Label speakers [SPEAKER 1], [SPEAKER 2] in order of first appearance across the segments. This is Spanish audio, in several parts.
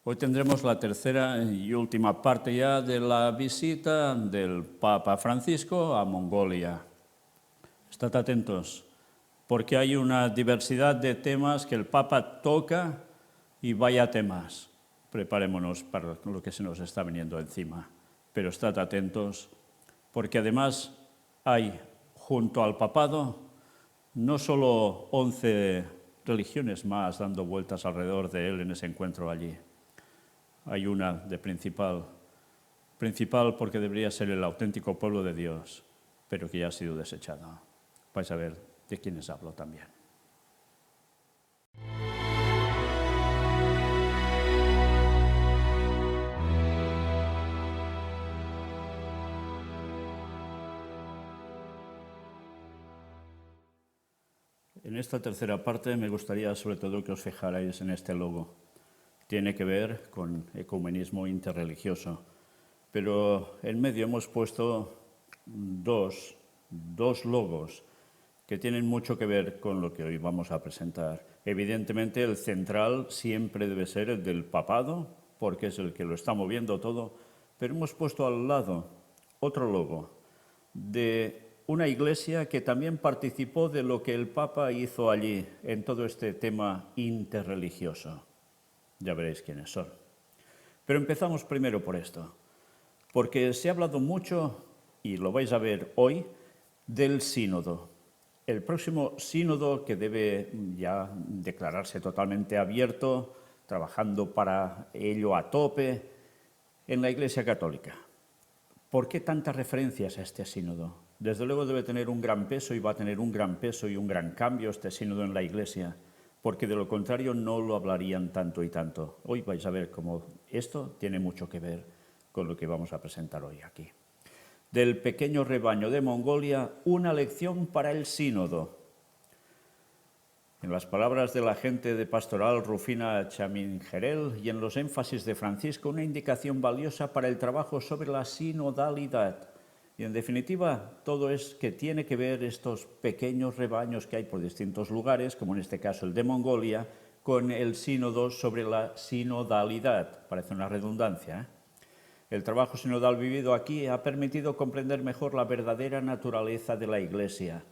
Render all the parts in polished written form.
[SPEAKER 1] Hoy tendremos la tercera y última parte ya de la visita del Papa Francisco a Mongolia. Estad atentos, porque hay una diversidad de temas que el Papa toca y vaya temas. Preparémonos para lo que se nos está viniendo encima. Pero estad atentos, porque además hay junto al papado no solo 11 religiones más dando vueltas alrededor de él en ese encuentro allí. Hay una de principal porque debería ser el auténtico pueblo de Dios, pero que ya ha sido desechado. Vais a ver de quiénes hablo también. En esta tercera parte me gustaría sobre todo que os fijarais en este logo. Tiene que ver con ecumenismo interreligioso, pero en medio hemos puesto dos logos que tienen mucho que ver con lo que hoy vamos a presentar. Evidentemente el central siempre debe ser el del papado, porque es el que lo está moviendo todo, pero hemos puesto al lado otro logo de una iglesia que también participó de lo que el Papa hizo allí en todo este tema interreligioso. Ya veréis quiénes son. Pero empezamos primero por esto, porque se ha hablado mucho, y lo vais a ver hoy, del sínodo. El próximo sínodo que debe ya declararse totalmente abierto, trabajando para ello a tope en la Iglesia Católica. ¿Por qué tantas referencias a este sínodo? Desde luego debe tener un gran peso y va a tener un gran peso y un gran cambio este sínodo en la Iglesia, porque de lo contrario no lo hablarían tanto y tanto. Hoy vais a ver cómo esto tiene mucho que ver con lo que vamos a presentar hoy aquí. Del pequeño rebaño de Mongolia, una lección para el sínodo. En las palabras de la agente de pastoral Rufina Chamingerel y en los énfasis de Francisco, una indicación valiosa para el trabajo sobre la sinodalidad. Y en definitiva, todo es que tiene que ver estos pequeños rebaños que hay por distintos lugares, como en este caso el de Mongolia, con el sínodo sobre la sinodalidad. Parece una redundancia, ¿eh? El trabajo sinodal vivido aquí ha permitido comprender mejor la verdadera naturaleza de la Iglesia.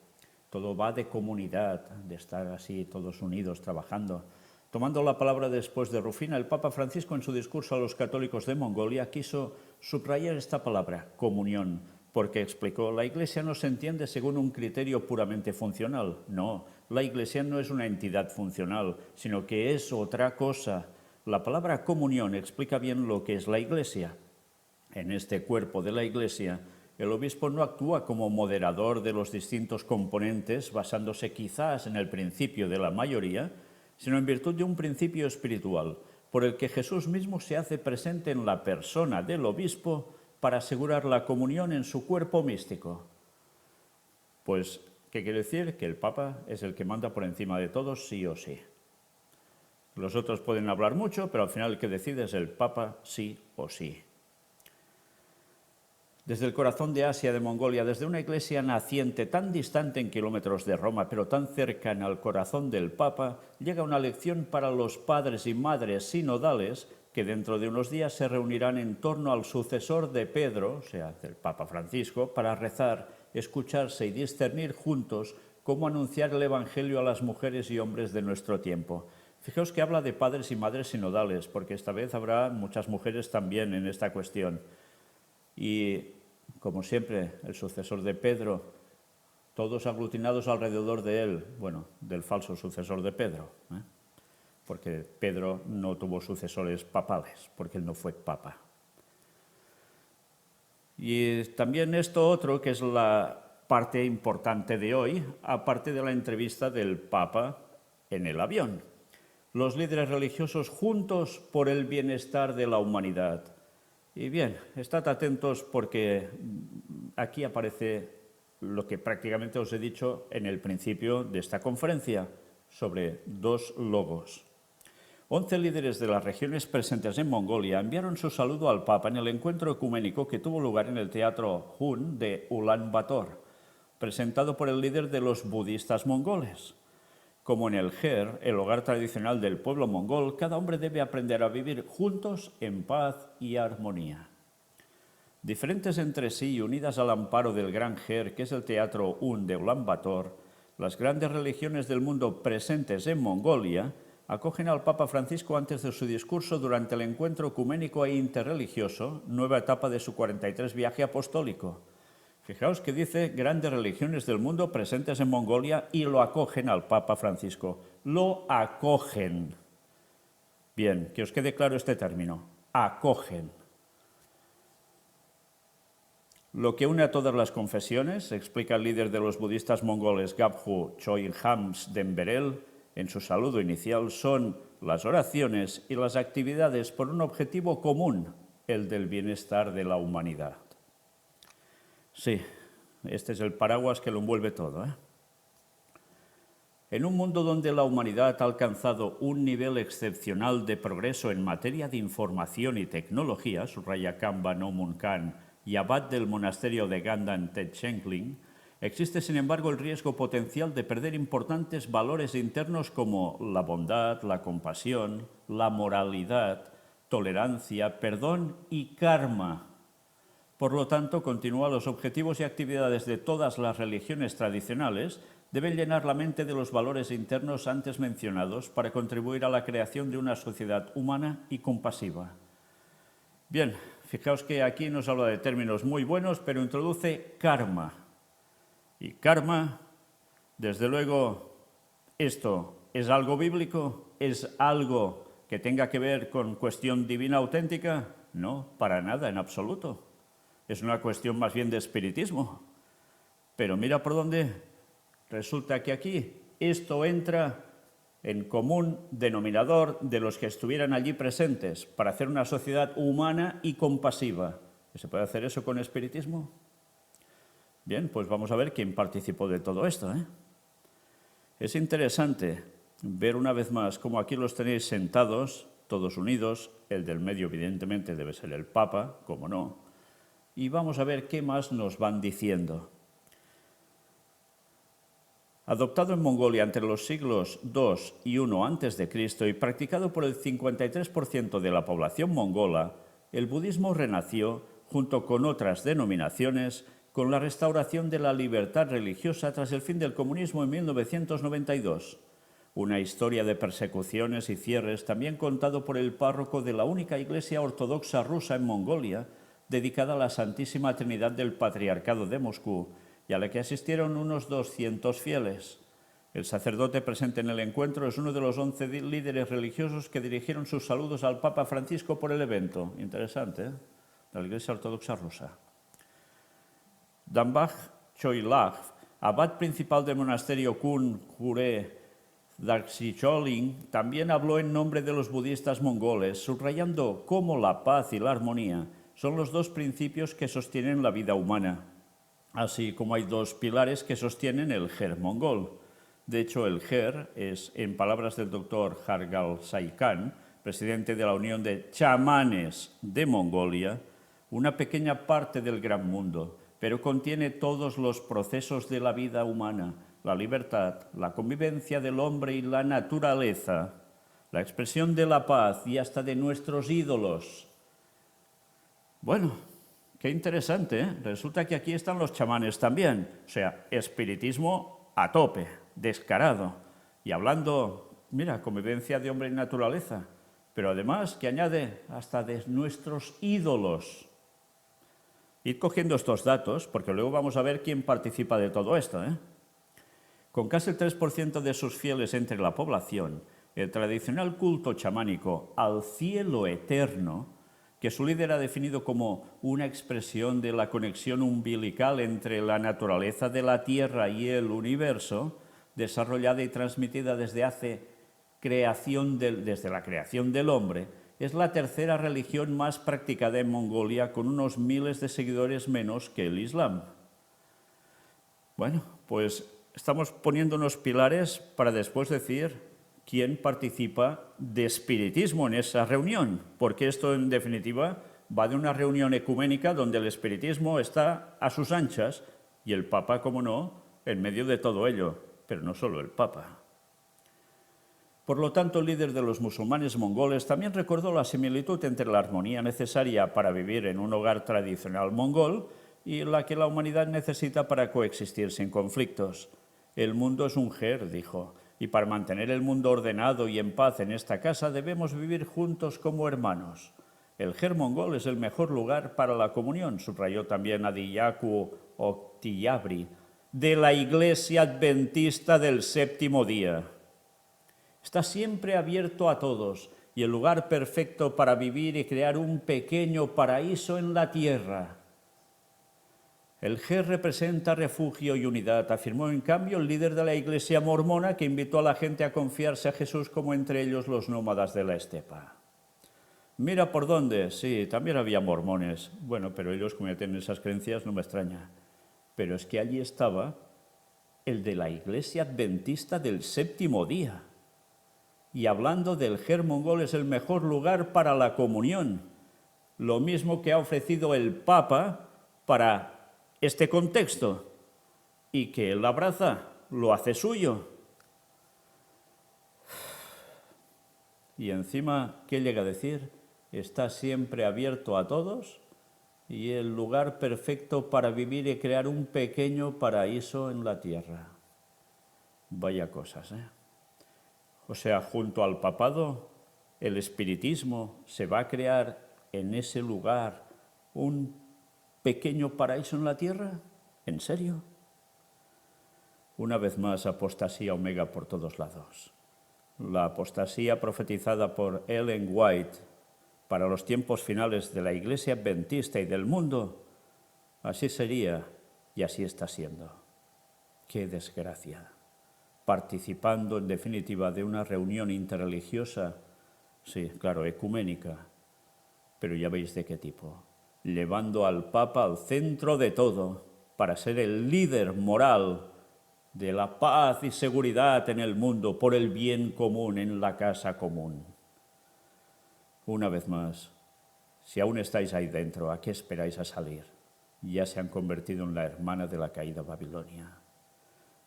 [SPEAKER 1] Todo va de comunidad, de estar así todos unidos trabajando. Tomando la palabra después de Rufina, el Papa Francisco en su discurso a los católicos de Mongolia quiso subrayar esta palabra, comunión, porque explicó, la Iglesia no se entiende según un criterio puramente funcional. No, la Iglesia no es una entidad funcional, sino que es otra cosa. La palabra comunión explica bien lo que es la Iglesia. En este cuerpo de la Iglesia, el obispo no actúa como moderador de los distintos componentes, basándose quizás en el principio de la mayoría, sino en virtud de un principio espiritual, por el que Jesús mismo se hace presente en la persona del obispo para asegurar la comunión en su cuerpo místico. Pues, ¿qué quiere decir? Que el Papa es el que manda por encima de todos, sí o sí. Los otros pueden hablar mucho, pero al final el que decide es el Papa, sí o sí. Desde el corazón de Asia, de Mongolia, desde una iglesia naciente tan distante en kilómetros de Roma, pero tan cercana al corazón del Papa, llega una lección para los padres y madres sinodales que dentro de unos días se reunirán en torno al sucesor de Pedro, o sea, del Papa Francisco, para rezar, escucharse y discernir juntos cómo anunciar el Evangelio a las mujeres y hombres de nuestro tiempo. Fijaos que habla de padres y madres sinodales, porque esta vez habrá muchas mujeres también en esta cuestión. Y, como siempre, el sucesor de Pedro, todos aglutinados alrededor de él, bueno, del falso sucesor de Pedro, porque Pedro no tuvo sucesores papales, porque él no fue papa. Y también esto otro, que es la parte importante de hoy, aparte de la entrevista del Papa en el avión. Los líderes religiosos juntos por el bienestar de la humanidad. Y bien, estad atentos porque aquí aparece lo que prácticamente os he dicho en el principio de esta conferencia, sobre dos logos. 11 líderes de las regiones presentes en Mongolia enviaron su saludo al Papa en el encuentro ecuménico que tuvo lugar en el Teatro Hun de Ulan Bator, presentado por el líder de los budistas mongoles. Como en el Ger, el hogar tradicional del pueblo mongol, cada hombre debe aprender a vivir juntos en paz y armonía. Diferentes entre sí y unidas al amparo del gran Ger, que es el teatro Un de Ulan Bator, las grandes religiones del mundo presentes en Mongolia acogen al Papa Francisco antes de su discurso durante el encuentro ecuménico e interreligioso, nueva etapa de su 43 viaje apostólico. Fijaos que dice grandes religiones del mundo presentes en Mongolia y lo acogen al Papa Francisco. Lo acogen. Bien, que os quede claro este término. Acogen. Lo que une a todas las confesiones, explica el líder de los budistas mongoles Gabhu Choyhams Demberel en su saludo inicial, son las oraciones y las actividades por un objetivo común, el del bienestar de la humanidad. Sí, este es el paraguas que lo envuelve todo, ¿eh? En un mundo donde la humanidad ha alcanzado un nivel excepcional de progreso en materia de información y tecnología, subraya Kamba no Munkan y abad del monasterio de Gandan Tetchenkling, existe sin embargo el riesgo potencial de perder importantes valores internos como la bondad, la compasión, la moralidad, tolerancia, perdón y karma. Por lo tanto, continúa, los objetivos y actividades de todas las religiones tradicionales deben llenar la mente de los valores internos antes mencionados para contribuir a la creación de una sociedad humana y compasiva. Bien, fijaos que aquí nos habla de términos muy buenos, pero introduce karma. Y karma, desde luego, ¿esto es algo bíblico? ¿Es algo que tenga que ver con cuestión divina auténtica? No, para nada, en absoluto. Es una cuestión más bien de espiritismo. Pero mira por dónde. Resulta que aquí esto entra en común denominador de los que estuvieran allí presentes para hacer una sociedad humana y compasiva. ¿Se puede hacer eso con espiritismo? Bien, pues vamos a ver quién participó de todo esto, ¿eh? Es interesante ver una vez más cómo aquí los tenéis sentados, todos unidos. El del medio evidentemente debe ser el Papa, como no. Y vamos a ver qué más nos van diciendo. Adoptado en Mongolia entre los siglos II y I a.C. y practicado por el 53% de la población mongola, el budismo renació, junto con otras denominaciones, con la restauración de la libertad religiosa tras el fin del comunismo en 1992. Una historia de persecuciones y cierres también contado por el párroco de la única iglesia ortodoxa rusa en Mongolia, dedicada a la Santísima Trinidad del Patriarcado de Moscú, y a la que asistieron unos 200 fieles. El sacerdote presente en el encuentro es uno de los 11 líderes religiosos que dirigieron sus saludos al Papa Francisco por el evento. Interesante, ¿eh? De la Iglesia Ortodoxa Rusa. Dambaj Choylag, abad principal del monasterio Kun Kure Darksicholing, también habló en nombre de los budistas mongoles, subrayando cómo la paz y la armonía son los dos principios que sostienen la vida humana, así como hay dos pilares que sostienen el Ger mongol. De hecho, el Ger es, en palabras del doctor Hargal Saikan, presidente de la Unión de Chamanes de Mongolia, una pequeña parte del gran mundo, pero contiene todos los procesos de la vida humana, la libertad, la convivencia del hombre y la naturaleza, la expresión de la paz y hasta de nuestros ídolos. Bueno, qué interesante, ¿eh? Resulta que aquí están los chamanes también, o sea, espiritismo a tope, descarado, y hablando, mira, convivencia de hombre y naturaleza, pero además que añade hasta de nuestros ídolos. Id cogiendo estos datos, porque luego vamos a ver quién participa de todo esto, ¿eh? Con casi el 3% de sus fieles entre la población, el tradicional culto chamánico al cielo eterno, que su líder ha definido como una expresión de la conexión umbilical entre la naturaleza de la Tierra y el universo, desarrollada y transmitida desde la creación del hombre, es la tercera religión más practicada en Mongolia, con unos miles de seguidores menos que el Islam. Bueno, pues estamos poniendo unos pilares para después decir quién participa de espiritismo en esa reunión, porque esto en definitiva va de una reunión ecuménica donde el espiritismo está a sus anchas y el Papa, como no, en medio de todo ello, pero no solo el Papa. Por lo tanto, el líder de los musulmanes mongoles también recordó la similitud entre la armonía necesaria para vivir en un hogar tradicional mongol y la que la humanidad necesita para coexistir sin conflictos. El mundo es un ger, dijo, y para mantener el mundo ordenado y en paz en esta casa debemos vivir juntos como hermanos. El ger mongol es el mejor lugar para la comunión, subrayó también Adiyaku Oktiyabri, de la Iglesia Adventista del Séptimo Día. Está siempre abierto a todos y el lugar perfecto para vivir y crear un pequeño paraíso en la tierra. El ger representa refugio y unidad, afirmó en cambio el líder de la iglesia mormona que invitó a la gente a confiarse a Jesús como entre ellos los nómadas de la estepa. Mira por dónde, sí, también había mormones. Bueno, pero ellos como ya tienen esas creencias no me extraña. Pero es que allí estaba el de la iglesia adventista del séptimo día. Y hablando del ger mongol es el mejor lugar para la comunión. Lo mismo que ha ofrecido el Papa para este contexto y que él abraza, lo hace suyo. Y encima, ¿qué llega a decir? Está siempre abierto a todos y el lugar perfecto para vivir y crear un pequeño paraíso en la tierra. Vaya cosas, ¿eh? O sea, junto al papado, el espiritismo se va a crear en ese lugar un pequeño paraíso en la tierra. ¿En serio? Una vez más, apostasía omega por todos lados. La apostasía profetizada por Ellen White para los tiempos finales de la Iglesia Adventista y del mundo, así sería y así está siendo. ¡Qué desgracia! Participando en definitiva de una reunión interreligiosa, sí, claro, ecuménica, pero ya veis de qué tipo, llevando al Papa al centro de todo para ser el líder moral de la paz y seguridad en el mundo por el bien común en la casa común. Una vez más, si aún estáis ahí dentro, ¿a qué esperáis a salir? Ya se han convertido en la hermana de la caída Babilonia.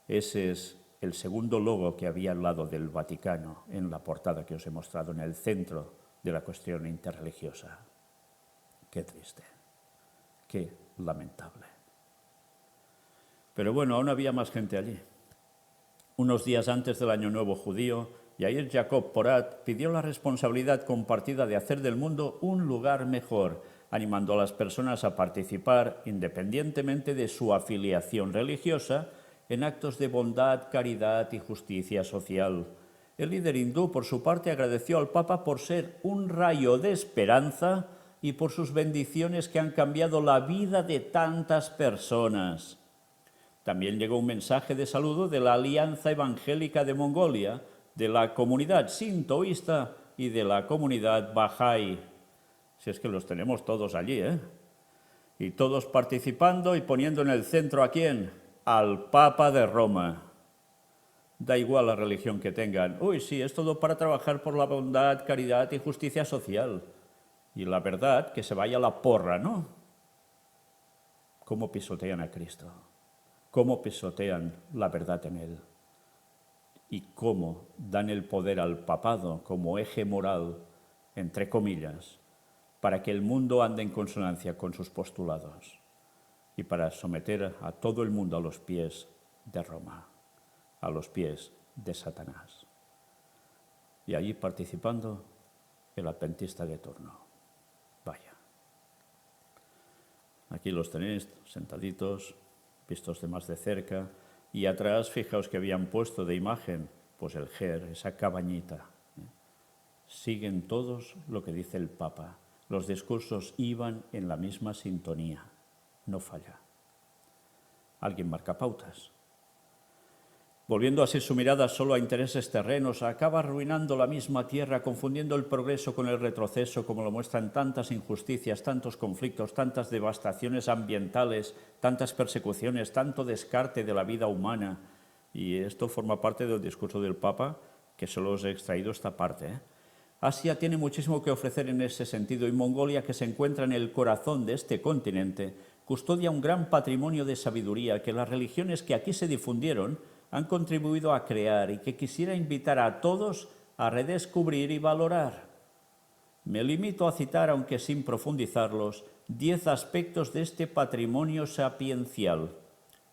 [SPEAKER 1] Ese es el segundo logo que había al lado del Vaticano en la portada que os he mostrado en el centro de la cuestión interreligiosa. Qué triste, qué lamentable. Pero bueno, aún había más gente allí. Unos días antes del Año Nuevo judío, Yair Jacob Porat pidió la responsabilidad compartida de hacer del mundo un lugar mejor, animando a las personas a participar, independientemente de su afiliación religiosa, en actos de bondad, caridad y justicia social. El líder hindú, por su parte, agradeció al Papa por ser un rayo de esperanza y por sus bendiciones que han cambiado la vida de tantas personas. También llegó un mensaje de saludo de la Alianza Evangélica de Mongolia, de la comunidad sintoísta y de la comunidad Bahá'í. Si es que los tenemos todos allí, ¿eh? Y todos participando y poniendo en el centro ¿a quién? Al Papa de Roma. Da igual la religión que tengan. Uy, sí, es todo para trabajar por la bondad, caridad y justicia social. Y la verdad, que se vaya a la porra, ¿no? ¿Cómo pisotean a Cristo? ¿Cómo pisotean la verdad en él? Y cómo dan el poder al papado como eje moral, entre comillas, para que el mundo ande en consonancia con sus postulados y para someter a todo el mundo a los pies de Roma, a los pies de Satanás. Y allí participando el adventista de turno. Vaya. Aquí los tenéis sentaditos, vistos de más de cerca, y atrás, fijaos que habían puesto de imagen, pues el ger, esa cabañita. Siguen todos lo que dice el Papa. Los discursos iban en la misma sintonía. No falla. Alguien marca pautas. Volviendo así su mirada solo a intereses terrenos, acaba arruinando la misma tierra, confundiendo el progreso con el retroceso, como lo muestran tantas injusticias, tantos conflictos, tantas devastaciones ambientales, tantas persecuciones, tanto descarte de la vida humana. Y esto forma parte del discurso del Papa, que solo os he extraído esta parte, ¿eh? Asia tiene muchísimo que ofrecer en ese sentido y Mongolia, que se encuentra en el corazón de este continente, custodia un gran patrimonio de sabiduría que las religiones que aquí se difundieron han contribuido a crear y que quisiera invitar a todos a redescubrir y valorar. Me limito a citar, aunque sin profundizarlos, 10 aspectos de este patrimonio sapiencial.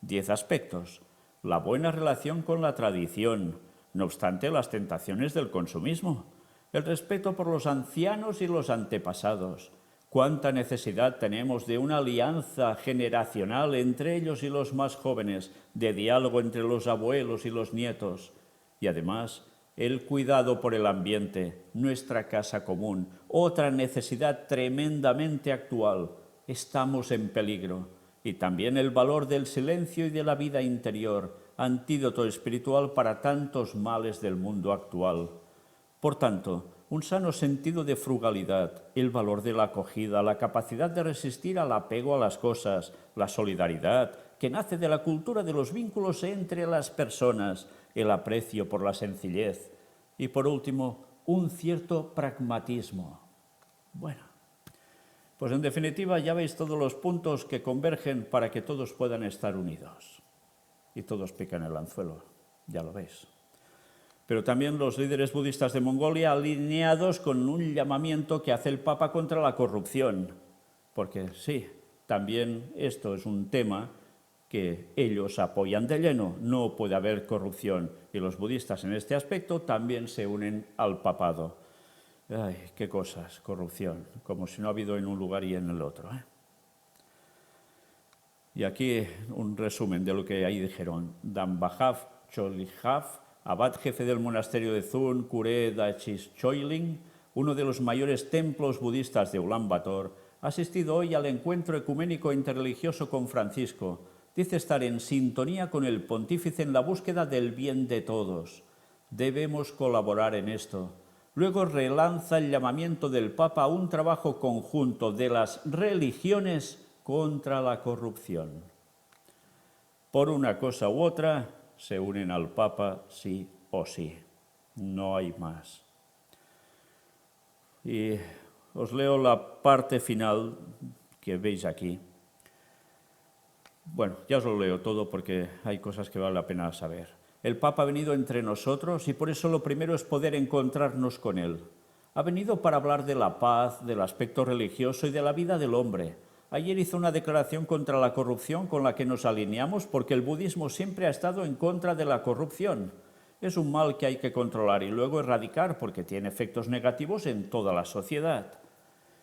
[SPEAKER 1] 10 aspectos. La buena relación con la tradición, no obstante las tentaciones del consumismo. El respeto por los ancianos y los antepasados. Cuánta necesidad tenemos de una alianza generacional entre ellos y los más jóvenes, de diálogo entre los abuelos y los nietos. Y además, el cuidado por el ambiente, nuestra casa común, otra necesidad tremendamente actual. Estamos en peligro. Y también el valor del silencio y de la vida interior, antídoto espiritual para tantos males del mundo actual. Por tanto, un sano sentido de frugalidad, el valor de la acogida, la capacidad de resistir al apego a las cosas, la solidaridad, que nace de la cultura de los vínculos entre las personas, el aprecio por la sencillez y, por último, un cierto pragmatismo. Bueno, pues en definitiva ya veis todos los puntos que convergen para que todos puedan estar unidos. Y todos pican el anzuelo, ya lo veis. Pero también los líderes budistas de Mongolia alineados con un llamamiento que hace el Papa contra la corrupción. Porque sí, también esto es un tema que ellos apoyan de lleno. No puede haber corrupción. Y los budistas en este aspecto también se unen al papado. Ay, qué cosas, corrupción, como si no ha habido en un lugar y en el otro. Y aquí un resumen de lo que ahí dijeron. Dambhav Cholhav, abad jefe del monasterio de Thun, Kure Dachis Choiling, uno de los mayores templos budistas de Ulan Bator, ha asistido hoy al encuentro ecuménico interreligioso con Francisco. Dice estar en sintonía con el pontífice en la búsqueda del bien de todos. Debemos colaborar en esto. Luego relanza el llamamiento del Papa a un trabajo conjunto de las religiones contra la corrupción. Por una cosa u otra, se unen al Papa sí o sí. No hay más. Y os leo la parte final que veis aquí. Bueno, ya os lo leo todo porque hay cosas que vale la pena saber. El Papa ha venido entre nosotros y por eso lo primero es poder encontrarnos con él. Ha venido para hablar de la paz, del aspecto religioso y de la vida del hombre. Ayer hizo una declaración contra la corrupción con la que nos alineamos porque el budismo siempre ha estado en contra de la corrupción. Es un mal que hay que controlar y luego erradicar porque tiene efectos negativos en toda la sociedad.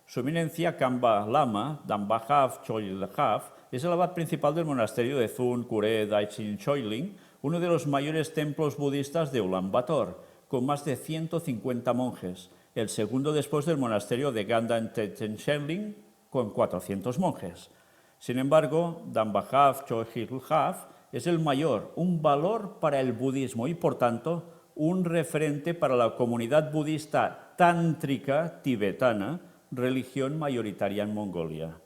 [SPEAKER 1] Su eminencia Kamba Lama, Dambhav Cholhav, es el abad principal del monasterio de Thun Kure Dachis Choiling, uno de los mayores templos budistas de Ulan Bator, con más de 150 monjes, el segundo después del monasterio de Gandan Tetshenling, con 400 monjes. Sin embargo, Dambhav Cholhav es el mayor, un valor para el budismo y, por tanto, un referente para la comunidad budista tántrica tibetana, religión mayoritaria en Mongolia.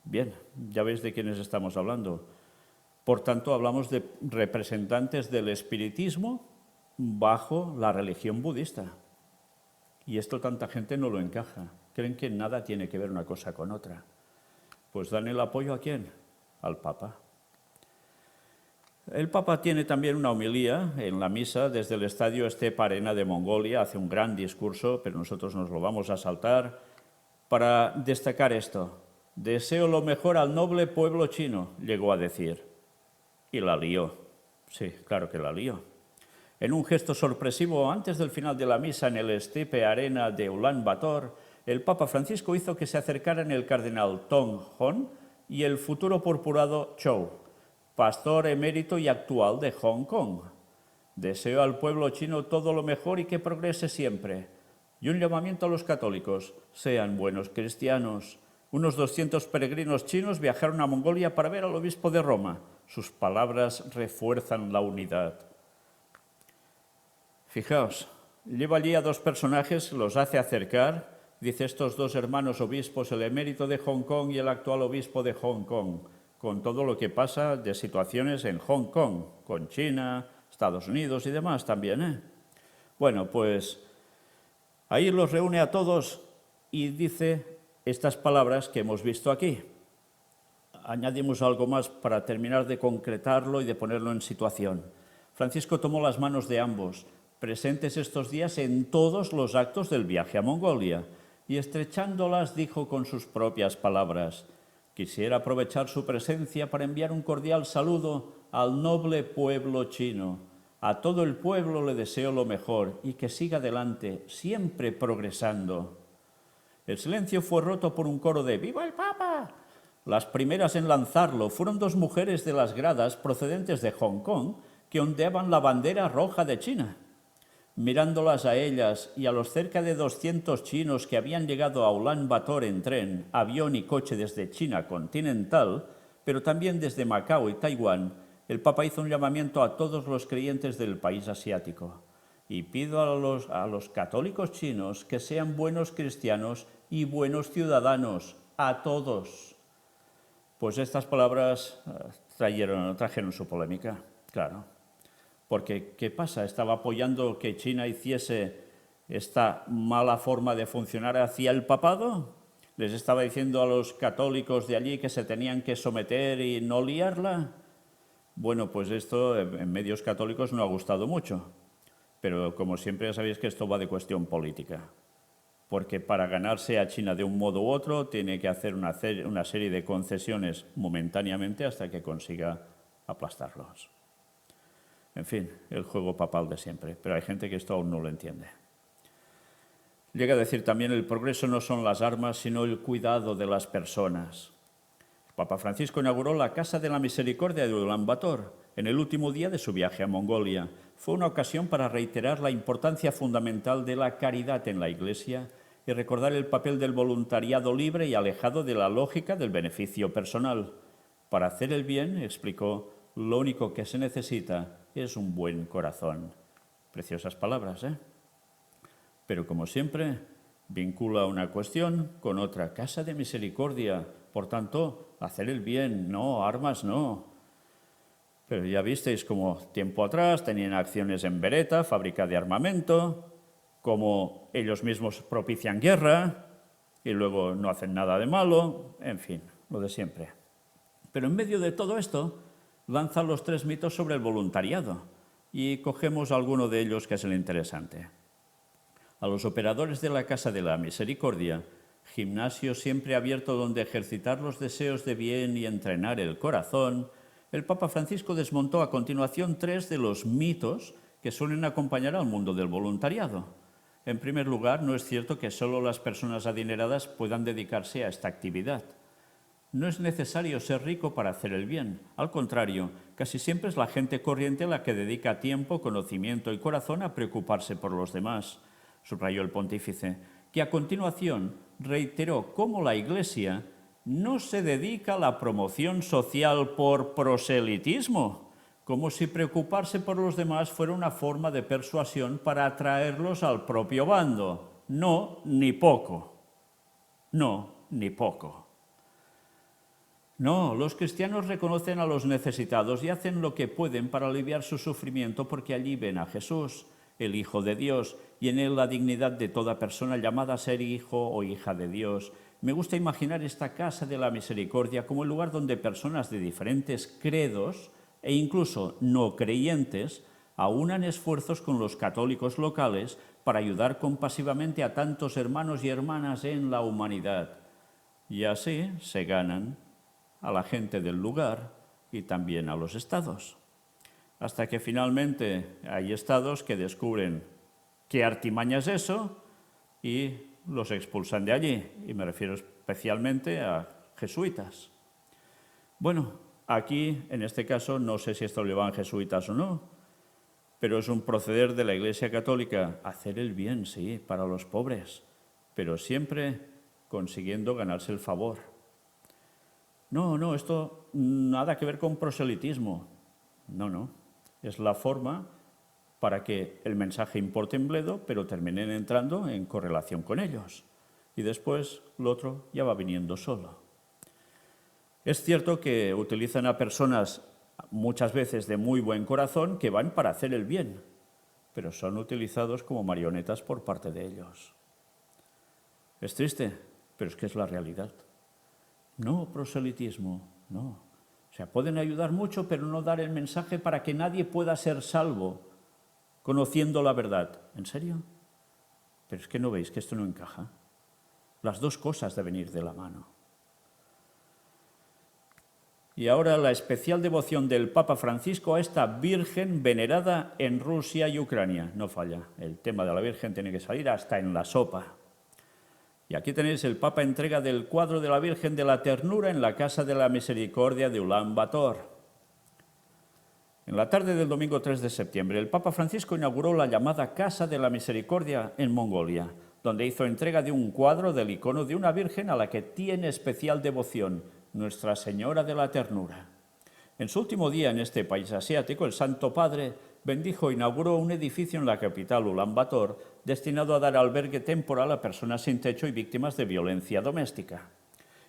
[SPEAKER 1] Bien, ya veis de quiénes estamos hablando. Por tanto, hablamos de representantes del espiritismo bajo la religión budista. Y esto tanta gente no lo encaja. Creen que nada tiene que ver una cosa con otra. Pues dan el apoyo ¿a quién? Al Papa. El Papa tiene también una homilía en la misa desde el estadio Stepa Arena de Mongolia. Hace un gran discurso, pero nosotros nos lo vamos a saltar para destacar esto. Deseo lo mejor al noble pueblo chino, llegó a decir. Y la lió. Sí, claro que la lió. En un gesto sorpresivo, antes del final de la misa en el Stepa Arena de Ulan Bator, el Papa Francisco hizo que se acercaran el cardenal Tong Hon y el futuro purpurado Zhou, pastor emérito y actual de Hong Kong. Deseo al pueblo chino todo lo mejor y que progrese siempre. Y un llamamiento a los católicos, sean buenos cristianos. Unos 200 peregrinos chinos viajaron a Mongolia para ver al obispo de Roma. Sus palabras refuerzan la unidad. Fijaos, lleva allí a dos personajes, los hace acercar. Dice, estos dos hermanos obispos, el emérito de Hong Kong y el actual obispo de Hong Kong, con todo lo que pasa de situaciones en Hong Kong, con China, Estados Unidos y demás también. Bueno, pues ahí los reúne a todos y dice estas palabras que hemos visto aquí. Añadimos algo más para terminar de concretarlo y de ponerlo en situación. Francisco tomó las manos de ambos. presentes estos días en todos los actos del viaje a Mongolia, y estrechándolas dijo con sus propias palabras: «Quisiera aprovechar su presencia para enviar un cordial saludo al noble pueblo chino. A todo el pueblo le deseo lo mejor y que siga adelante, siempre progresando». El silencio fue roto por un coro de «¡Viva el Papa!». Las primeras en lanzarlo fueron dos mujeres de las gradas procedentes de Hong Kong que ondeaban la bandera roja de China. Mirándolas a ellas y a los cerca de 200 chinos que habían llegado a Ulan Bator en tren, avión y coche desde China continental, pero también desde Macao y Taiwán, el Papa hizo un llamamiento a todos los creyentes del país asiático. Y pido a los católicos chinos que sean buenos cristianos y buenos ciudadanos, a todos. Pues estas palabras trajeron su polémica, claro. Porque, ¿qué pasa? ¿Estaba apoyando que China hiciese esta mala forma de funcionar hacia el papado? ¿Les estaba diciendo a los católicos de allí que se tenían que someter y no liarla? Bueno, pues esto en medios católicos no ha gustado mucho. Pero, como siempre, ya sabéis que esto va de cuestión política. Porque para ganarse a China de un modo u otro tiene que hacer una serie de concesiones momentáneamente hasta que consiga aplastarlos. En fin, el juego papal de siempre, pero hay gente que esto aún no lo entiende. Llega a decir también: el progreso no son las armas, sino el cuidado de las personas. El Papa Francisco inauguró la Casa de la Misericordia de Ulan Bator en el último día de su viaje a Mongolia. Fue una ocasión para reiterar la importancia fundamental de la caridad en la Iglesia y recordar el papel del voluntariado libre y alejado de la lógica del beneficio personal. Para hacer el bien, explicó, lo único que se necesita es un buen corazón. Preciosas palabras, ¿eh? Pero, como siempre, vincula una cuestión con otra. Casa de misericordia. Por tanto, hacer el bien, no, armas no. Pero ya visteis cómo tiempo atrás tenían acciones en Beretta, fábrica de armamento, cómo ellos mismos propician guerra y luego no hacen nada de malo, en fin, lo de siempre. Pero en medio de todo esto, lanzan los 3 mitos sobre el voluntariado y cogemos alguno de ellos que es el interesante. A los operadores de la Casa de la Misericordia, gimnasio siempre abierto donde ejercitar los deseos de bien y entrenar el corazón, el Papa Francisco desmontó a continuación 3 de los mitos que suelen acompañar al mundo del voluntariado. En primer lugar, no es cierto que solo las personas adineradas puedan dedicarse a esta actividad. No es necesario ser rico para hacer el bien. Al contrario, casi siempre es la gente corriente la que dedica tiempo, conocimiento y corazón a preocuparse por los demás, subrayó el pontífice, que a continuación reiteró cómo la Iglesia no se dedica a la promoción social por proselitismo, como si preocuparse por los demás fuera una forma de persuasión para atraerlos al propio bando. No, ni poco. No, ni poco. No, los cristianos reconocen a los necesitados y hacen lo que pueden para aliviar su sufrimiento porque allí ven a Jesús, el Hijo de Dios, y en él la dignidad de toda persona llamada a ser hijo o hija de Dios. Me gusta imaginar esta Casa de la Misericordia como el lugar donde personas de diferentes credos e incluso no creyentes aunan esfuerzos con los católicos locales para ayudar compasivamente a tantos hermanos y hermanas en la humanidad. Y así se ganan a la gente del lugar y también a los estados. Hasta que finalmente hay estados que descubren qué artimaña es eso y los expulsan de allí. Y me refiero especialmente a jesuitas. Bueno, aquí, en este caso, no sé si esto lo llevan jesuitas o no, pero es un proceder de la Iglesia Católica hacer el bien, sí, para los pobres, pero siempre consiguiendo ganarse el favor. No, esto nada que ver con proselitismo. No. Es la forma para que el mensaje importe en bledo, pero terminen entrando en correlación con ellos. Y después lo otro ya va viniendo solo. Es cierto que utilizan a personas muchas veces de muy buen corazón que van para hacer el bien, pero son utilizados como marionetas por parte de ellos. Es triste, pero es que es la realidad. No proselitismo, no. O sea, pueden ayudar mucho, pero no dar el mensaje para que nadie pueda ser salvo. conociendo la verdad. ¿En serio? Pero es que no veis que esto no encaja. Las dos cosas deben ir de la mano. Y ahora la especial devoción del Papa Francisco a esta Virgen venerada en Rusia y Ucrania. No falla, el tema de la Virgen tiene que salir hasta en la sopa. Y aquí tenéis el Papa entrega del cuadro de la Virgen de la Ternura en la Casa de la Misericordia de Ulan Bator. En la tarde del domingo 3 de septiembre, el Papa Francisco inauguró la llamada Casa de la Misericordia en Mongolia, donde hizo entrega de un cuadro del icono de una Virgen a la que tiene especial devoción, Nuestra Señora de la Ternura. En su último día en este país asiático, el Santo Padre bendijo e inauguró un edificio en la capital Ulan Bator destinado a dar albergue temporal a personas sin techo y víctimas de violencia doméstica.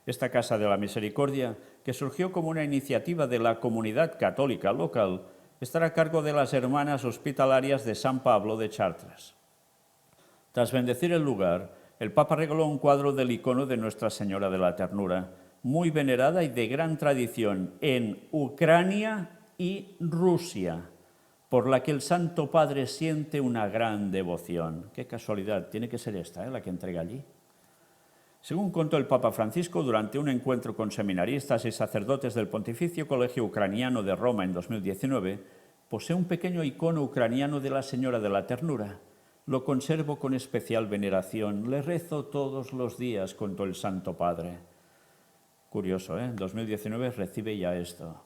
[SPEAKER 1] Esta Casa de la Misericordia, que surgió como una iniciativa de la comunidad católica local, estará a cargo de las Hermanas Hospitalarias de San Pablo de Chartres. Tras bendecir el lugar, el Papa regaló un cuadro del icono de Nuestra Señora de la Ternura, muy venerada y de gran tradición en Ucrania y Rusia, por la que el Santo Padre siente una gran devoción. Qué casualidad, tiene que ser esta, la que entrega allí. Según contó el Papa Francisco durante un encuentro con seminaristas y sacerdotes del Pontificio Colegio Ucraniano de Roma en 2019, posee un pequeño icono ucraniano de la Señora de la Ternura. Lo conservo con especial veneración, le rezo todos los días, contó el Santo Padre. Curioso, En 2019 recibe ya esto.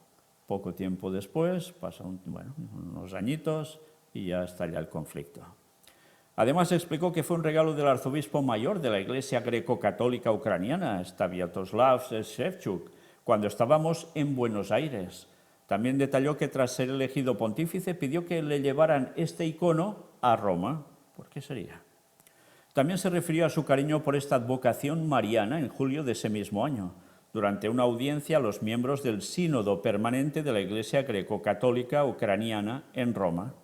[SPEAKER 1] Poco tiempo después, pasan unos añitos y ya está ya el conflicto. Además explicó que fue un regalo del arzobispo mayor de la Iglesia greco-católica ucraniana, Sviatoslav Shevchuk, cuando estábamos en Buenos Aires. También detalló que tras ser elegido pontífice pidió que le llevaran este icono a Roma. ¿Por qué sería? También se refirió a su cariño por esta advocación mariana en julio de ese mismo año, durante una audiencia a los miembros del Sínodo Permanente de la Iglesia Greco-Católica Ucraniana en Roma.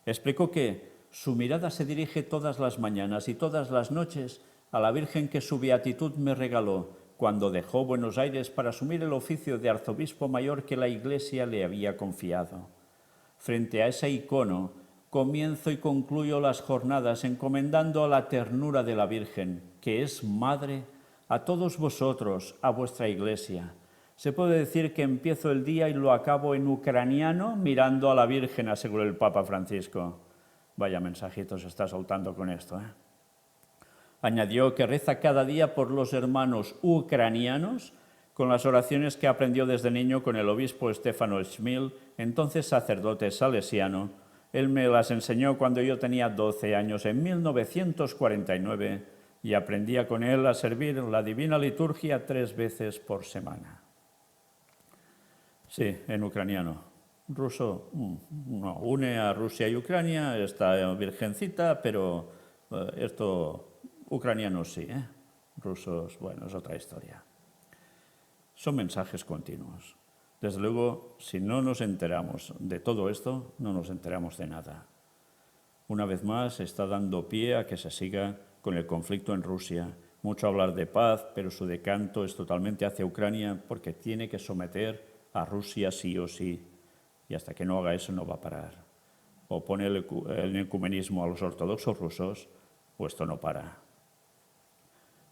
[SPEAKER 1] Explicó que su mirada se dirige todas las mañanas y todas las noches a la Virgen que su beatitud me regaló cuando dejó Buenos Aires para asumir el oficio de arzobispo mayor que la Iglesia le había confiado. Frente a ese icono, comienzo y concluyo las jornadas encomendando a la ternura de la Virgen, que es Madre, a todos vosotros, a vuestra Iglesia. Se puede decir que empiezo el día y lo acabo en ucraniano mirando a la Virgen, aseguró el Papa Francisco. Vaya mensajito se está soltando con esto, Añadió que reza cada día por los hermanos ucranianos con las oraciones que aprendió desde niño con el obispo Stefano Schmil, entonces sacerdote salesiano. Él me las enseñó cuando yo tenía 12 años, en 1949, y aprendía con él a servir la Divina Liturgia 3 veces por semana. Sí, en ucraniano. Ruso no, une a Rusia y Ucrania, esta virgencita, pero esto ucraniano sí, rusos, bueno, es otra historia. Son mensajes continuos. Desde luego, si no nos enteramos de todo esto, no nos enteramos de nada. Una vez más, se está dando pie a que se siga con el conflicto en Rusia. Mucho hablar de paz, pero su decanto es totalmente hacia Ucrania porque tiene que someter a Rusia sí o sí. Y hasta que no haga eso no va a parar. O pone el ecumenismo a los ortodoxos rusos, o esto no para.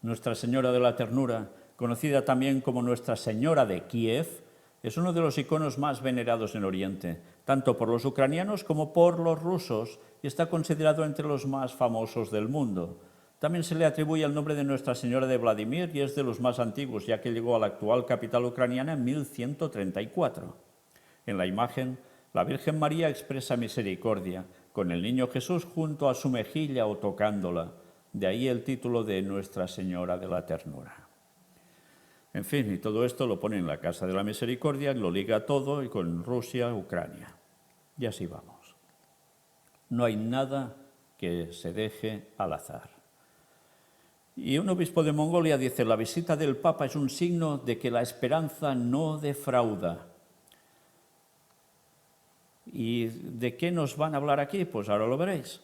[SPEAKER 1] Nuestra Señora de la Ternura, conocida también como Nuestra Señora de Kiev, es uno de los iconos más venerados en Oriente, tanto por los ucranianos como por los rusos, y está considerado entre los más famosos del mundo. También se le atribuye el nombre de Nuestra Señora de Vladimir y es de los más antiguos, ya que llegó a la actual capital ucraniana en 1134. En la imagen, la Virgen María expresa misericordia, con el niño Jesús junto a su mejilla o tocándola. De ahí el título de Nuestra Señora de la Ternura. En fin, y todo esto lo pone en la Casa de la Misericordia, lo liga todo y con Rusia, Ucrania. Y así vamos. No hay nada que se deje al azar. Y un obispo de Mongolia dice, la visita del Papa es un signo de que la esperanza no defrauda. ¿Y de qué nos van a hablar aquí? Pues ahora lo veréis.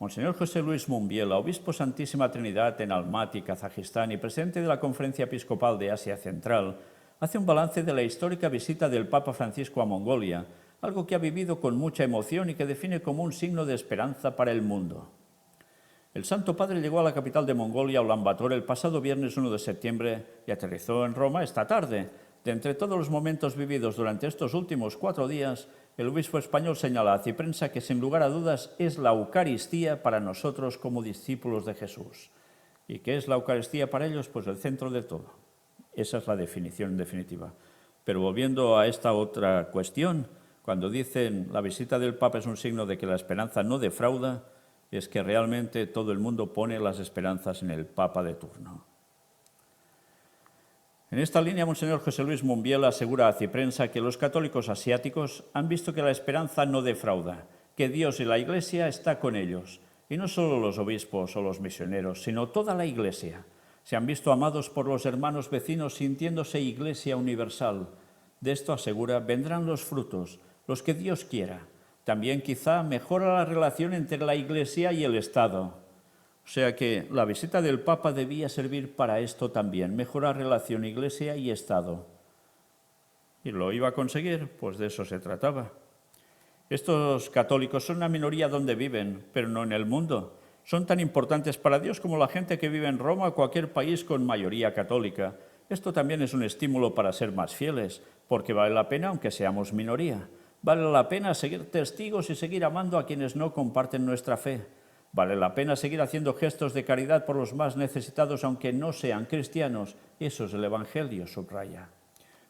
[SPEAKER 1] Monseñor José Luis Mumbiela, obispo Santísima Trinidad en Almaty, Kazajistán y presidente de la Conferencia Episcopal de Asia Central, hace un balance de la histórica visita del Papa Francisco a Mongolia, algo que ha vivido con mucha emoción y que define como un signo de esperanza para el mundo. El Santo Padre llegó a la capital de Mongolia, Ulan Bator, el pasado viernes 1 de septiembre y aterrizó en Roma esta tarde. De entre todos los momentos vividos durante estos últimos 4 días, el obispo español señala a Ciprensa que sin lugar a dudas es la Eucaristía para nosotros como discípulos de Jesús. ¿Y qué es la Eucaristía para ellos? Pues el centro de todo. Esa es la definición definitiva. Pero volviendo a esta otra cuestión, cuando dicen la visita del Papa es un signo de que la esperanza no defrauda, es que realmente todo el mundo pone las esperanzas en el Papa de turno. En esta línea, Monseñor José Luis Mumbiela asegura a Ciprensa que los católicos asiáticos han visto que la esperanza no defrauda, que Dios y la Iglesia está con ellos, y no solo los obispos o los misioneros, sino toda la Iglesia. Se han visto amados por los hermanos vecinos sintiéndose Iglesia universal. De esto asegura, vendrán los frutos, los que Dios quiera. También quizá mejora la relación entre la Iglesia y el Estado. O sea que la visita del Papa debía servir para esto también, mejorar relación Iglesia y Estado. ¿Y lo iba a conseguir? Pues de eso se trataba. Estos católicos son una minoría donde viven, pero no en el mundo. Son tan importantes para Dios como la gente que vive en Roma o cualquier país con mayoría católica. Esto también es un estímulo para ser más fieles, porque vale la pena aunque seamos minoría. Vale la pena seguir testigos y seguir amando a quienes no comparten nuestra fe. Vale la pena seguir haciendo gestos de caridad por los más necesitados, aunque no sean cristianos. Eso es el Evangelio, subraya.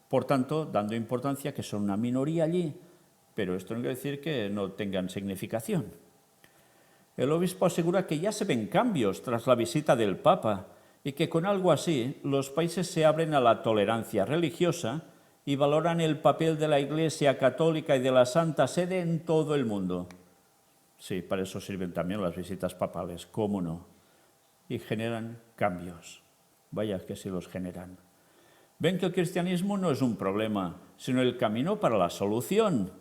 [SPEAKER 1] Por tanto, dando importancia que son una minoría allí, pero esto no quiere decir que no tengan significación. El obispo asegura que ya se ven cambios tras la visita del Papa y que con algo así los países se abren a la tolerancia religiosa y valoran el papel de la Iglesia Católica y de la Santa Sede en todo el mundo. Sí, para eso sirven también las visitas papales, cómo no. Y generan cambios. Vaya que sí los generan. Ven que el cristianismo no es un problema, sino el camino para la solución.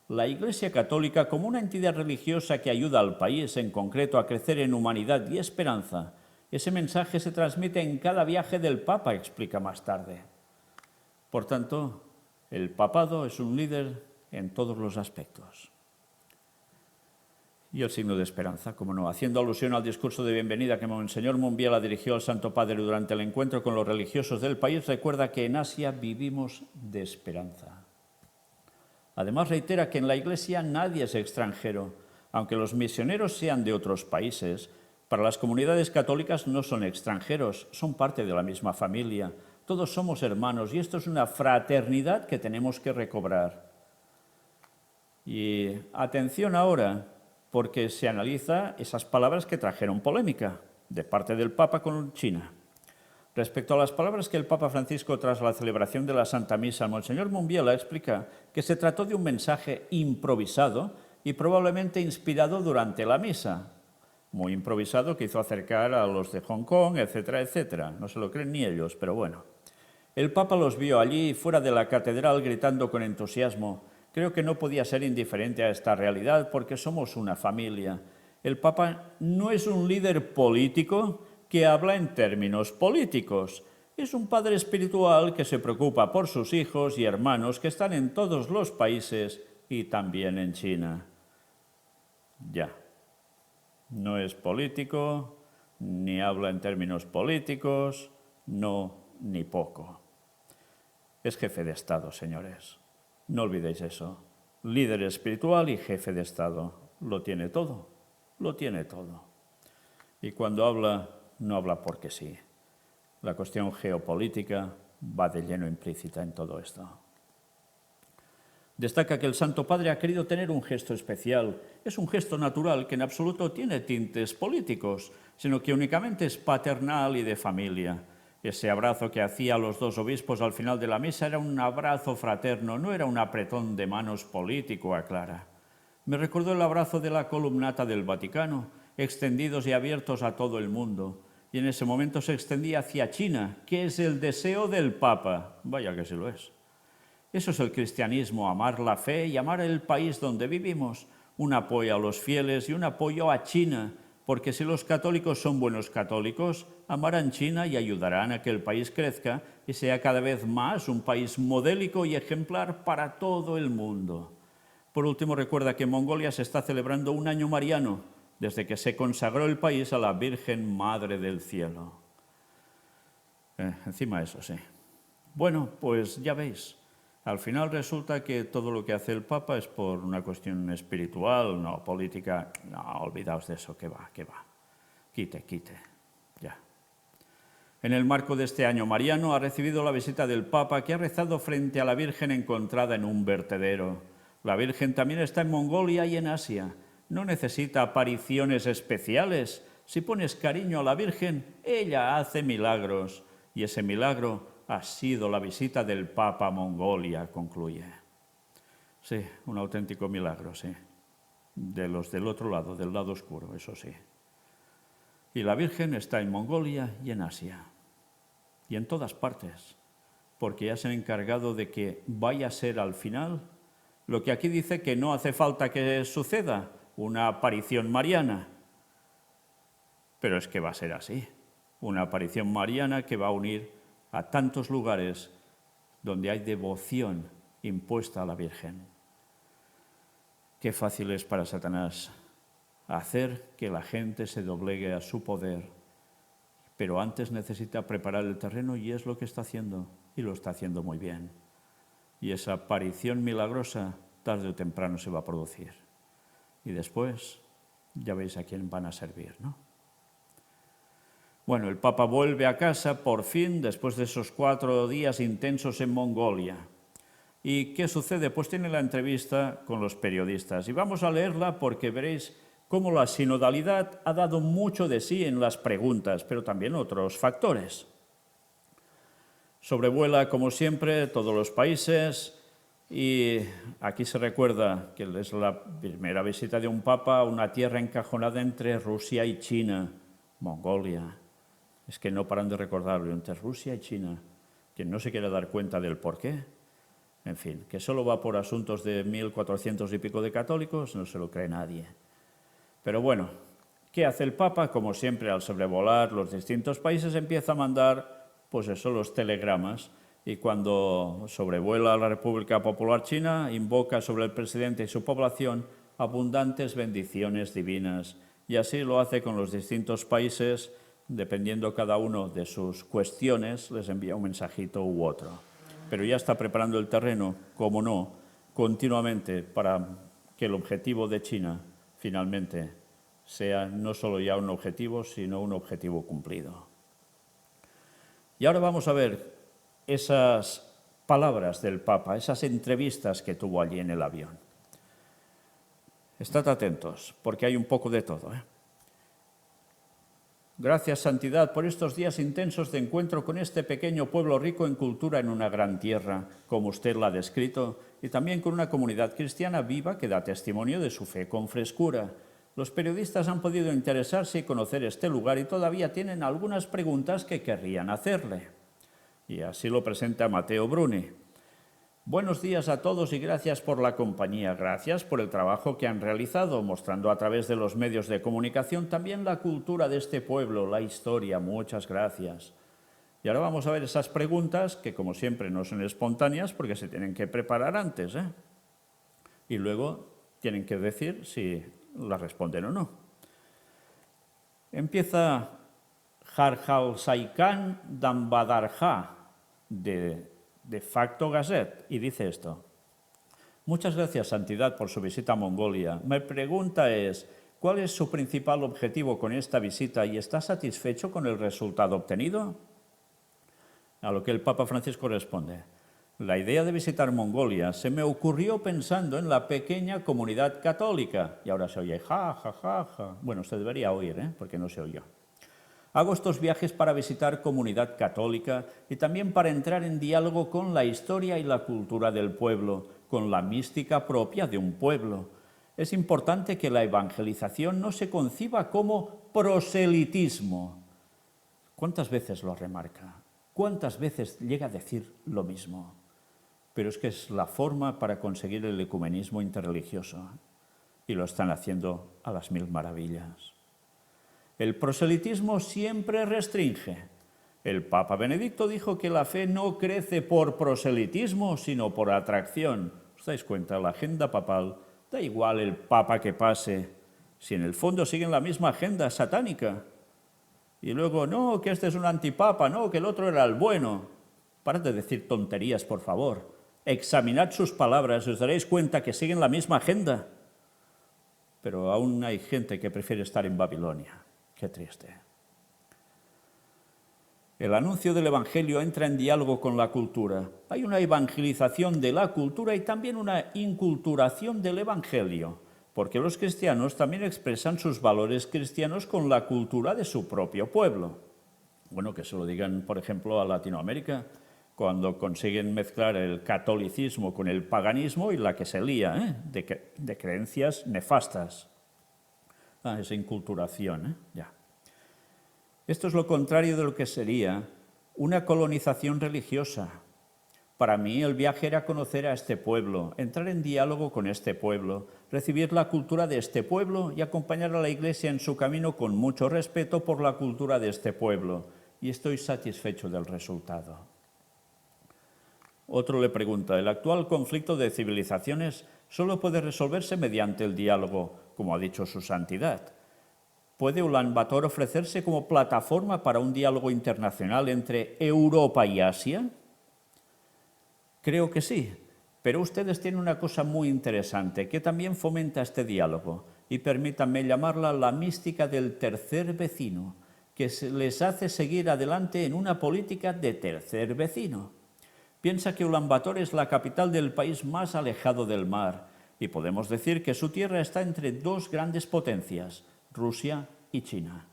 [SPEAKER 1] La Iglesia Católica, como una entidad religiosa que ayuda al país en concreto a crecer en humanidad y esperanza, ese mensaje se transmite en cada viaje del Papa, explica más tarde. Por tanto, el papado es un líder en todos los aspectos. Y el signo de esperanza, como no, haciendo alusión al discurso de bienvenida que Monseñor Mumbiela dirigió al Santo Padre durante el encuentro con los religiosos del país, recuerda que en Asia vivimos de esperanza. Además, reitera que en la Iglesia nadie es extranjero. Aunque los misioneros sean de otros países, para las comunidades católicas no son extranjeros, son parte de la misma familia. Todos somos hermanos y esto es una fraternidad que tenemos que recobrar. Y atención ahora, porque se analiza esas palabras que trajeron polémica de parte del Papa con China. Respecto a las palabras que el Papa Francisco tras la celebración de la Santa Misa, Monseñor Mumbiela explica que se trató de un mensaje improvisado y probablemente inspirado durante la misa. Muy improvisado, que hizo acercar a los de Hong Kong, etcétera, etcétera. No se lo creen ni ellos, pero bueno. El Papa los vio allí fuera de la catedral gritando con entusiasmo. Creo que no podía ser indiferente a esta realidad porque somos una familia. El Papa no es un líder político que habla en términos políticos. Es un padre espiritual que se preocupa por sus hijos y hermanos que están en todos los países y también en China. Ya. No es político, ni habla en términos políticos, no, ni poco. Es jefe de Estado, señores. No olvidéis eso. Líder espiritual y jefe de Estado. Lo tiene todo. Lo tiene todo. Y cuando habla, no habla porque sí. La cuestión geopolítica va de lleno implícita en todo esto. Destaca que el Santo Padre ha querido tener un gesto especial. Es un gesto natural que en absoluto tiene tintes políticos, sino que únicamente es paternal y de familia. Ese abrazo que hacía a los dos obispos al final de la misa era un abrazo fraterno, no era un apretón de manos político, aclara. Me recordó el abrazo de la columnata del Vaticano, extendidos y abiertos a todo el mundo. Y en ese momento se extendía hacia China, que es el deseo del Papa. Vaya que sí lo es. Eso es el cristianismo, amar la fe y amar el país donde vivimos. Un apoyo a los fieles y un apoyo a China, porque si los católicos son buenos católicos, amarán China y ayudarán a que el país crezca y sea cada vez más un país modélico y ejemplar para todo el mundo. Por último, recuerda que en Mongolia se está celebrando un año mariano, desde que se consagró el país a la Virgen Madre del Cielo. Encima eso, sí. Bueno, pues ya veis, al final resulta que todo lo que hace el Papa es por una cuestión espiritual, no política. No, olvidaos de eso, que va. Quite, ya. En el marco de este año mariano ha recibido la visita del Papa, que ha rezado frente a la Virgen encontrada en un vertedero. La Virgen también está en Mongolia y en Asia. No necesita apariciones especiales. Si pones cariño a la Virgen, ella hace milagros. Y ese milagro ha sido la visita del Papa a Mongolia, concluye. Sí, un auténtico milagro, sí. De los del otro lado, del lado oscuro, eso sí. Y la Virgen está en Mongolia y en Asia. Y en todas partes. Porque ya se han encargado de que vaya a ser al final lo que aquí dice que no hace falta que suceda, una aparición mariana. Pero es que va a ser así. Una aparición mariana que va a unir a tantos lugares donde hay devoción impuesta a la Virgen. Qué fácil es para Satanás hacer que la gente se doblegue a su poder, pero antes necesita preparar el terreno y es lo que está haciendo, y lo está haciendo muy bien. Y esa aparición milagrosa tarde o temprano se va a producir. Y después ya veis a quién van a servir, ¿no? Bueno, el Papa vuelve a casa por fin después de esos 4 días intensos en Mongolia. ¿Y qué sucede? Pues tiene la entrevista con los periodistas. Y vamos a leerla porque veréis cómo la sinodalidad ha dado mucho de sí en las preguntas, pero también otros factores. Sobrevuela, como siempre, todos los países y aquí se recuerda que es la primera visita de un papa a una tierra encajonada entre Rusia y China, Mongolia. Es que no paran de recordarlo, entre Rusia y China. Quien no se quiere dar cuenta del porqué, en fin, que solo va por asuntos de 1.400 y pico de católicos, no se lo cree nadie. Pero bueno, ¿qué hace el Papa? Como siempre, al sobrevolar los distintos países, empieza a mandar, pues eso, los telegramas. Y cuando sobrevuela la República Popular China, invoca sobre el presidente y su población abundantes bendiciones divinas. Y así lo hace con los distintos países. Dependiendo cada uno de sus cuestiones, les envía un mensajito u otro. Pero ya está preparando el terreno, como no, continuamente para que el objetivo de China finalmente sea no solo ya un objetivo, sino un objetivo cumplido. Y ahora vamos a ver esas palabras del Papa, esas entrevistas que tuvo allí en el avión. Estad atentos, porque hay un poco de todo, ¿eh? Gracias, Santidad, por estos días intensos de encuentro con este pequeño pueblo rico en cultura en una gran tierra, como usted la ha descrito, y también con una comunidad cristiana viva que da testimonio de su fe con frescura. Los periodistas han podido interesarse y conocer este lugar y todavía tienen algunas preguntas que querrían hacerle. Y así lo presenta Matteo Bruni. Buenos días a todos y gracias por la compañía, gracias por el trabajo que han realizado, mostrando a través de los medios de comunicación también la cultura de este pueblo, la historia, muchas gracias. Y ahora vamos a ver esas preguntas que, como siempre, no son espontáneas porque se tienen que preparar antes, ¿eh? Y luego tienen que decir si las responden o no. Empieza Harjal Saikan Dambadarja de Facto Gazette, y dice esto. Muchas gracias, Santidad, por su visita a Mongolia. Mi pregunta es, ¿cuál es su principal objetivo con esta visita y está satisfecho con el resultado obtenido? A lo que el Papa Francisco responde, la idea de visitar Mongolia se me ocurrió pensando en la pequeña comunidad católica. Y ahora se oye, ja. Bueno, se debería oír, porque no se oyó. Hago estos viajes para visitar comunidad católica y también para entrar en diálogo con la historia y la cultura del pueblo, con la mística propia de un pueblo. Es importante que la evangelización no se conciba como proselitismo. ¿Cuántas veces lo remarca? ¿Cuántas veces llega a decir lo mismo? Pero es que es la forma para conseguir el ecumenismo interreligioso. Y lo están haciendo a las mil maravillas. El proselitismo siempre restringe. El Papa Benedicto dijo que la fe no crece por proselitismo, sino por atracción. ¿Os dais cuenta? La agenda papal Da igual el papa que pase, si en el fondo siguen la misma agenda satánica. Y luego, no, que este es un antipapa, no, que el otro era el bueno. Parad de decir tonterías, por favor. Examinad sus palabras y os daréis cuenta que siguen la misma agenda. Pero aún hay gente que prefiere estar en Babilonia. Qué triste. El anuncio del Evangelio entra en diálogo con la cultura. Hay una evangelización de la cultura y también una inculturación del Evangelio, porque los cristianos también expresan sus valores cristianos con la cultura de su propio pueblo. Bueno, que se lo digan, por ejemplo, a Latinoamérica, cuando consiguen mezclar el catolicismo con el paganismo y la que se lía, de creencias nefastas. Esa inculturación, ya. Esto es lo contrario de lo que sería una colonización religiosa. Para mí el viaje era conocer a este pueblo, entrar en diálogo con este pueblo, recibir la cultura de este pueblo y acompañar a la Iglesia en su camino con mucho respeto por la cultura de este pueblo. Y estoy satisfecho del resultado. Otro le pregunta, ¿el actual conflicto de civilizaciones solo puede resolverse mediante el diálogo, como ha dicho su santidad? ¿Puede Ulan Bator ofrecerse como plataforma para un diálogo internacional entre Europa y Asia? Creo que sí, pero ustedes tienen una cosa muy interesante que también fomenta este diálogo, y permítanme llamarla la mística del tercer vecino, que les hace seguir adelante en una política de tercer vecino. Piensa que Ulan Bator es la capital del país más alejado del mar, y podemos decir que su tierra está entre dos grandes potencias, Rusia y China.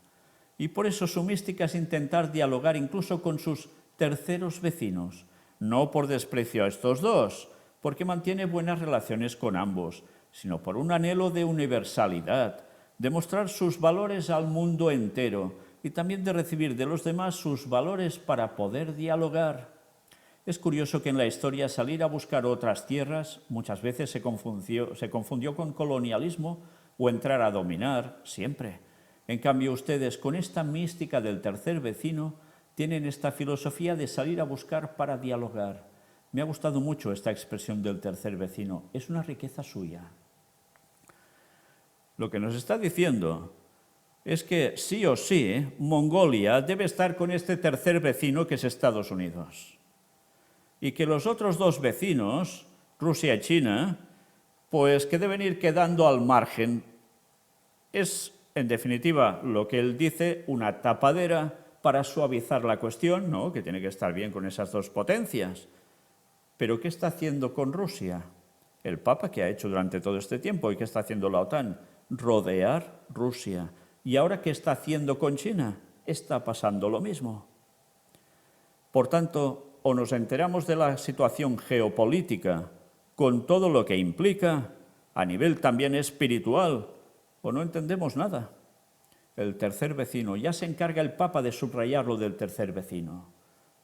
[SPEAKER 1] Y por eso su mística es intentar dialogar incluso con sus terceros vecinos, no por desprecio a estos dos, porque mantiene buenas relaciones con ambos, sino por un anhelo de universalidad, de mostrar sus valores al mundo entero y también de recibir de los demás sus valores para poder dialogar. Es curioso que en la historia salir a buscar otras tierras muchas veces se confundió con colonialismo o entrar a dominar, siempre. En cambio, ustedes, con esta mística del tercer vecino, tienen esta filosofía de salir a buscar para dialogar. Me ha gustado mucho esta expresión del tercer vecino. Es una riqueza suya. Lo que nos está diciendo es que sí o sí, Mongolia debe estar con este tercer vecino que es Estados Unidos. Y que los otros dos vecinos, Rusia y China, pues que deben ir quedando al margen. Es, en definitiva, lo que él dice, una tapadera para suavizar la cuestión, ¿no? Que tiene que estar bien con esas dos potencias. ¿Pero qué está haciendo con Rusia? El Papa, ¿qué ha hecho durante todo este tiempo? ¿Y qué está haciendo la OTAN? Rodear Rusia. ¿Y ahora qué está haciendo con China? Está pasando lo mismo. Por tanto, o nos enteramos de la situación geopolítica con todo lo que implica, a nivel también espiritual, o no entendemos nada. El tercer vecino, ya se encarga el Papa de subrayar lo del tercer vecino,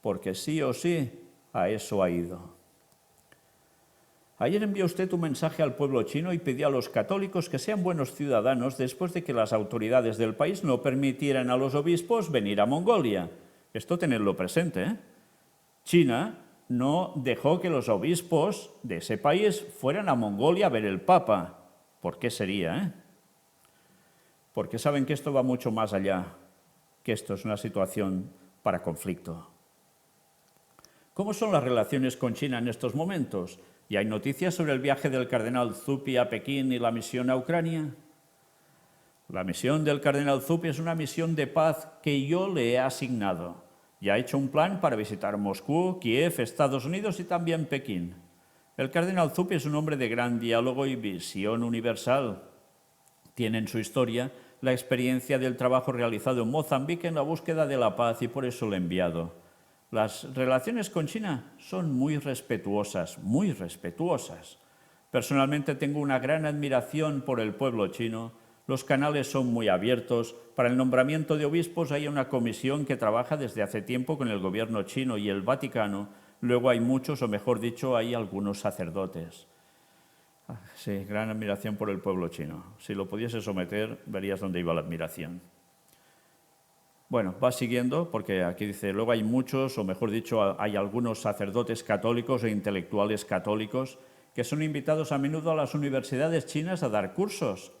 [SPEAKER 1] porque sí o sí a eso ha ido. Ayer envió usted un mensaje al pueblo chino y pidió a los católicos que sean buenos ciudadanos después de que las autoridades del país no permitieran a los obispos venir a Mongolia. Esto tenedlo presente, ¿eh? China no dejó que los obispos de ese país fueran a Mongolia a ver el Papa. ¿Por qué sería, Porque saben que esto va mucho más allá, que esto es una situación para conflicto. ¿Cómo son las relaciones con China en estos momentos? ¿Y hay noticias sobre el viaje del cardenal Zuppi a Pekín y la misión a Ucrania? La misión del cardenal Zuppi es una misión de paz que yo le he asignado. Ya ha hecho un plan para visitar Moscú, Kiev, Estados Unidos y también Pekín. El cardenal Zuppi es un hombre de gran diálogo y visión universal. Tiene en su historia la experiencia del trabajo realizado en Mozambique en la búsqueda de la paz y por eso lo he enviado. Las relaciones con China son muy respetuosas, muy respetuosas. Personalmente tengo una gran admiración por el pueblo chino. Los canales son muy abiertos. Para el nombramiento de obispos hay una comisión que trabaja desde hace tiempo con el gobierno chino y el Vaticano. Luego hay muchos, o mejor dicho, hay algunos sacerdotes. Sí, gran admiración por el pueblo chino. Si lo pudiese someter, verías dónde iba la admiración. Bueno, va siguiendo, porque aquí dice, luego hay muchos, o mejor dicho, hay algunos sacerdotes católicos e intelectuales católicos que son invitados a menudo a las universidades chinas a dar cursos.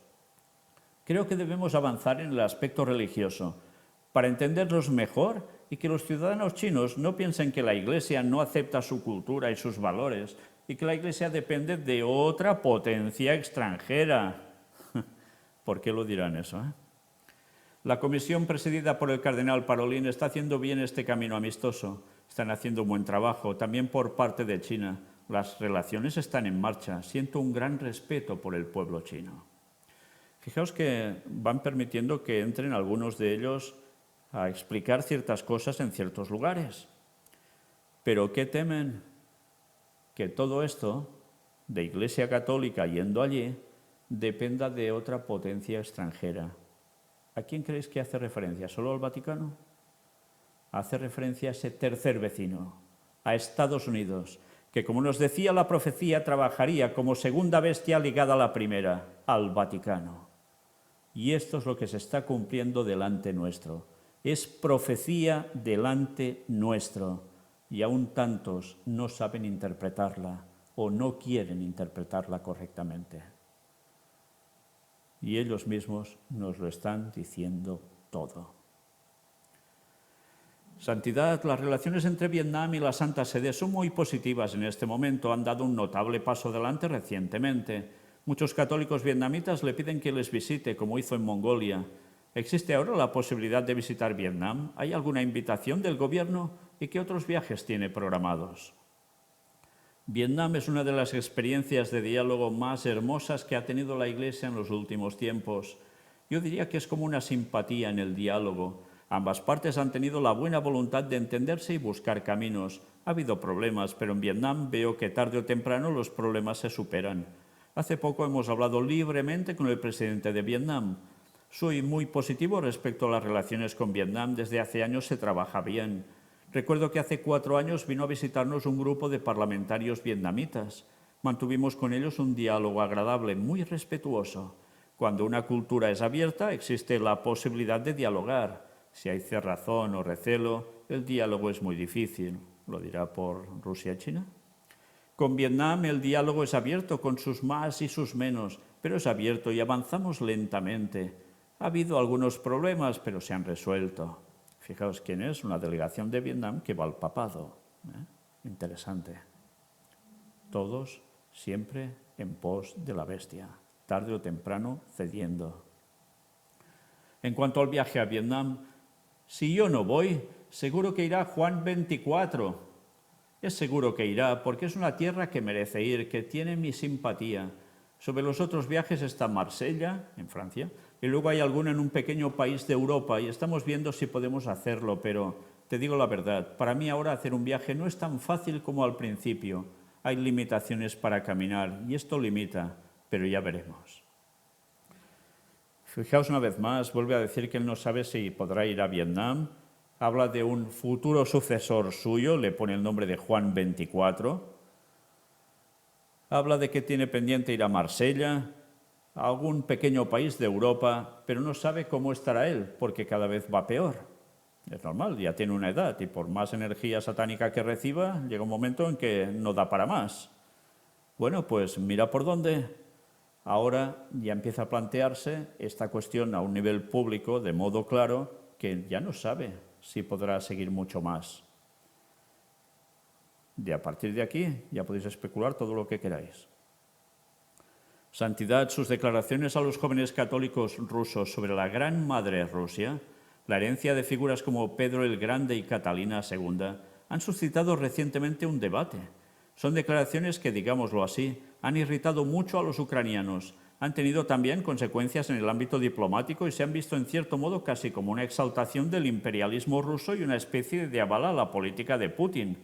[SPEAKER 1] Creo que debemos avanzar en el aspecto religioso para entenderlos mejor y que los ciudadanos chinos no piensen que la Iglesia no acepta su cultura y sus valores y que la Iglesia depende de otra potencia extranjera. ¿Por qué lo dirán eso? La comisión presidida por el cardenal Parolin está haciendo bien este camino amistoso. Están haciendo un buen trabajo, también por parte de China. Las relaciones están en marcha. Siento un gran respeto por el pueblo chino. Fijaos que van permitiendo que entren algunos de ellos a explicar ciertas cosas en ciertos lugares. Pero ¿qué temen? Que todo esto, de Iglesia Católica yendo allí, dependa de otra potencia extranjera. ¿A quién creéis que hace referencia? ¿Solo al Vaticano? Hace referencia a ese tercer vecino, a Estados Unidos, que, como nos decía la profecía, trabajaría como segunda bestia ligada a la primera, al Vaticano. Y esto es lo que se está cumpliendo delante nuestro. Es profecía delante nuestro. Y aún tantos no saben interpretarla o no quieren interpretarla correctamente. Y ellos mismos nos lo están diciendo todo. Santidad, las relaciones entre Vietnam y la Santa Sede son muy positivas en este momento. Han dado un notable paso adelante recientemente. Muchos católicos vietnamitas le piden que les visite, como hizo en Mongolia. ¿Existe ahora la posibilidad de visitar Vietnam? ¿Hay alguna invitación del gobierno? ¿Y qué otros viajes tiene programados? Vietnam es una de las experiencias de diálogo más hermosas que ha tenido la Iglesia en los últimos tiempos. Yo diría que es como una simpatía en el diálogo. Ambas partes han tenido la buena voluntad de entenderse y buscar caminos. Ha habido problemas, pero en Vietnam veo que tarde o temprano los problemas se superan. Hace poco hemos hablado libremente con el presidente de Vietnam. Soy muy positivo respecto a las relaciones con Vietnam. Desde hace años se trabaja bien. Recuerdo que hace 4 años vino a visitarnos un grupo de parlamentarios vietnamitas. Mantuvimos con ellos un diálogo agradable, muy respetuoso. Cuando una cultura es abierta, existe la posibilidad de dialogar. Si hay cerrazón o recelo, el diálogo es muy difícil. ¿Lo dirá por Rusia-China? Con Vietnam el diálogo es abierto, con sus más y sus menos, pero es abierto y avanzamos lentamente. Ha habido algunos problemas, pero se han resuelto. Fijaos quién es, una delegación de Vietnam que va al papado. Interesante. Todos siempre en pos de la bestia, tarde o temprano cediendo. En cuanto al viaje a Vietnam, si yo no voy, seguro que irá Juan 24. Es seguro que irá porque es una tierra que merece ir, que tiene mi simpatía. Sobre los otros viajes está Marsella, en Francia, y luego hay alguno en un pequeño país de Europa y estamos viendo si podemos hacerlo, pero te digo la verdad, para mí ahora hacer un viaje no es tan fácil como al principio. Hay limitaciones para caminar y esto limita, pero ya veremos. Fijaos una vez más, vuelve a decir que él no sabe si podrá ir a Vietnam. Habla de un futuro sucesor suyo, le pone el nombre de Juan 24. Habla de que tiene pendiente ir a Marsella, a algún pequeño país de Europa, pero no sabe cómo estará él, porque cada vez va peor. Es normal, ya tiene una edad y por más energía satánica que reciba, llega un momento en que no da para más. Bueno, pues mira por dónde. Ahora ya empieza a plantearse esta cuestión a un nivel público, de modo claro, que ya no sabe si podrá seguir mucho más. Y a partir de aquí ya podéis especular todo lo que queráis. Santidad, sus declaraciones a los jóvenes católicos rusos sobre la Gran Madre Rusia, la herencia de figuras como Pedro el Grande y Catalina II, han suscitado recientemente un debate. Son declaraciones que, digámoslo así, han irritado mucho a los ucranianos. Han tenido también consecuencias en el ámbito diplomático y se han visto en cierto modo casi como una exaltación del imperialismo ruso y una especie de aval a la política de Putin.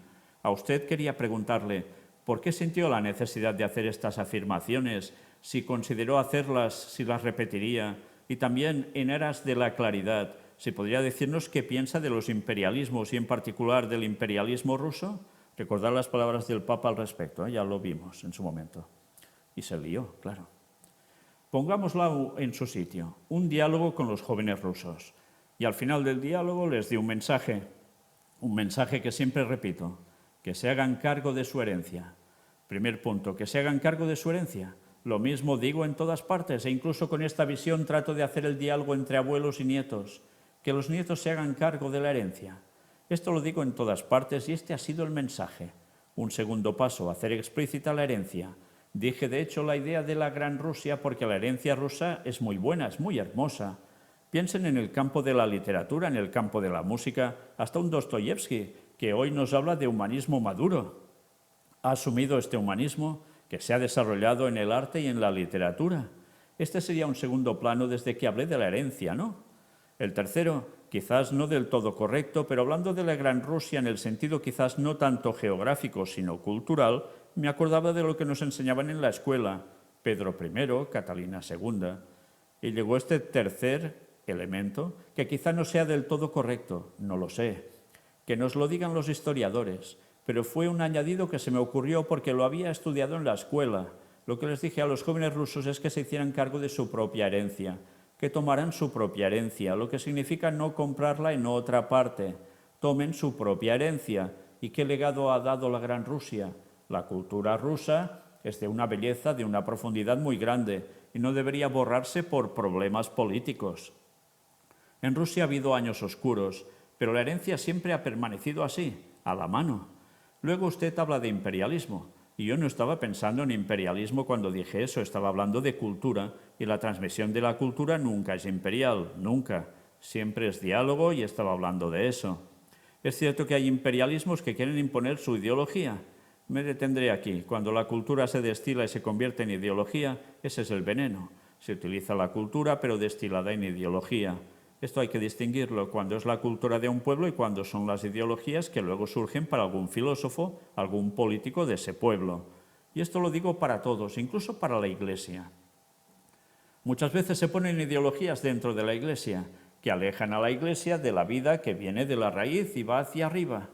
[SPEAKER 1] A usted quería preguntarle, ¿por qué sintió la necesidad de hacer estas afirmaciones? Si consideró hacerlas, si las repetiría. Y también, en aras de la claridad, ¿se podría decirnos qué piensa de los imperialismos y en particular del imperialismo ruso? Recordad las palabras del Papa al respecto, ya lo vimos en su momento. Y se lió, claro. Pongámosla en su sitio, un diálogo con los jóvenes rusos. Y al final del diálogo les di un mensaje que siempre repito, que se hagan cargo de su herencia. Primer punto, que se hagan cargo de su herencia. Lo mismo digo en todas partes, e incluso con esta visión trato de hacer el diálogo entre abuelos y nietos, que los nietos se hagan cargo de la herencia. Esto lo digo en todas partes y este ha sido el mensaje. Un segundo paso, hacer explícita la herencia. Dije, de hecho, la idea de la Gran Rusia porque la herencia rusa es muy buena, es muy hermosa. Piensen en el campo de la literatura, en el campo de la música, hasta un Dostoyevsky, que hoy nos habla de humanismo maduro. Ha asumido este humanismo que se ha desarrollado en el arte y en la literatura. Este sería un segundo plano desde que hablé de la herencia, ¿no? El tercero, quizás no del todo correcto, pero hablando de la Gran Rusia en el sentido quizás no tanto geográfico, sino cultural, me acordaba de lo que nos enseñaban en la escuela, Pedro I, Catalina II. Y llegó este tercer elemento, que quizá no sea del todo correcto, no lo sé, que nos lo digan los historiadores, pero fue un añadido que se me ocurrió porque lo había estudiado en la escuela. Lo que les dije a los jóvenes rusos es que se hicieran cargo de su propia herencia, que tomaran su propia herencia, lo que significa no comprarla en otra parte. Tomen su propia herencia. ¿Y qué legado ha dado la Gran Rusia? La cultura rusa es de una belleza, de una profundidad muy grande y no debería borrarse por problemas políticos. En Rusia ha habido años oscuros, pero la herencia siempre ha permanecido así, a la mano. Luego usted habla de imperialismo, y yo no estaba pensando en imperialismo cuando dije eso, estaba hablando de cultura, y la transmisión de la cultura nunca es imperial, nunca. Siempre es diálogo y estaba hablando de eso. Es cierto que hay imperialismos que quieren imponer su ideología. Me detendré aquí. Cuando la cultura se destila y se convierte en ideología, ese es el veneno. Se utiliza la cultura, pero destilada en ideología. Esto hay que distinguirlo cuando es la cultura de un pueblo y cuando son las ideologías que luego surgen para algún filósofo, algún político de ese pueblo. Y esto lo digo para todos, incluso para la Iglesia. Muchas veces se ponen ideologías dentro de la Iglesia que alejan a la Iglesia de la vida que viene de la raíz y va hacia arriba.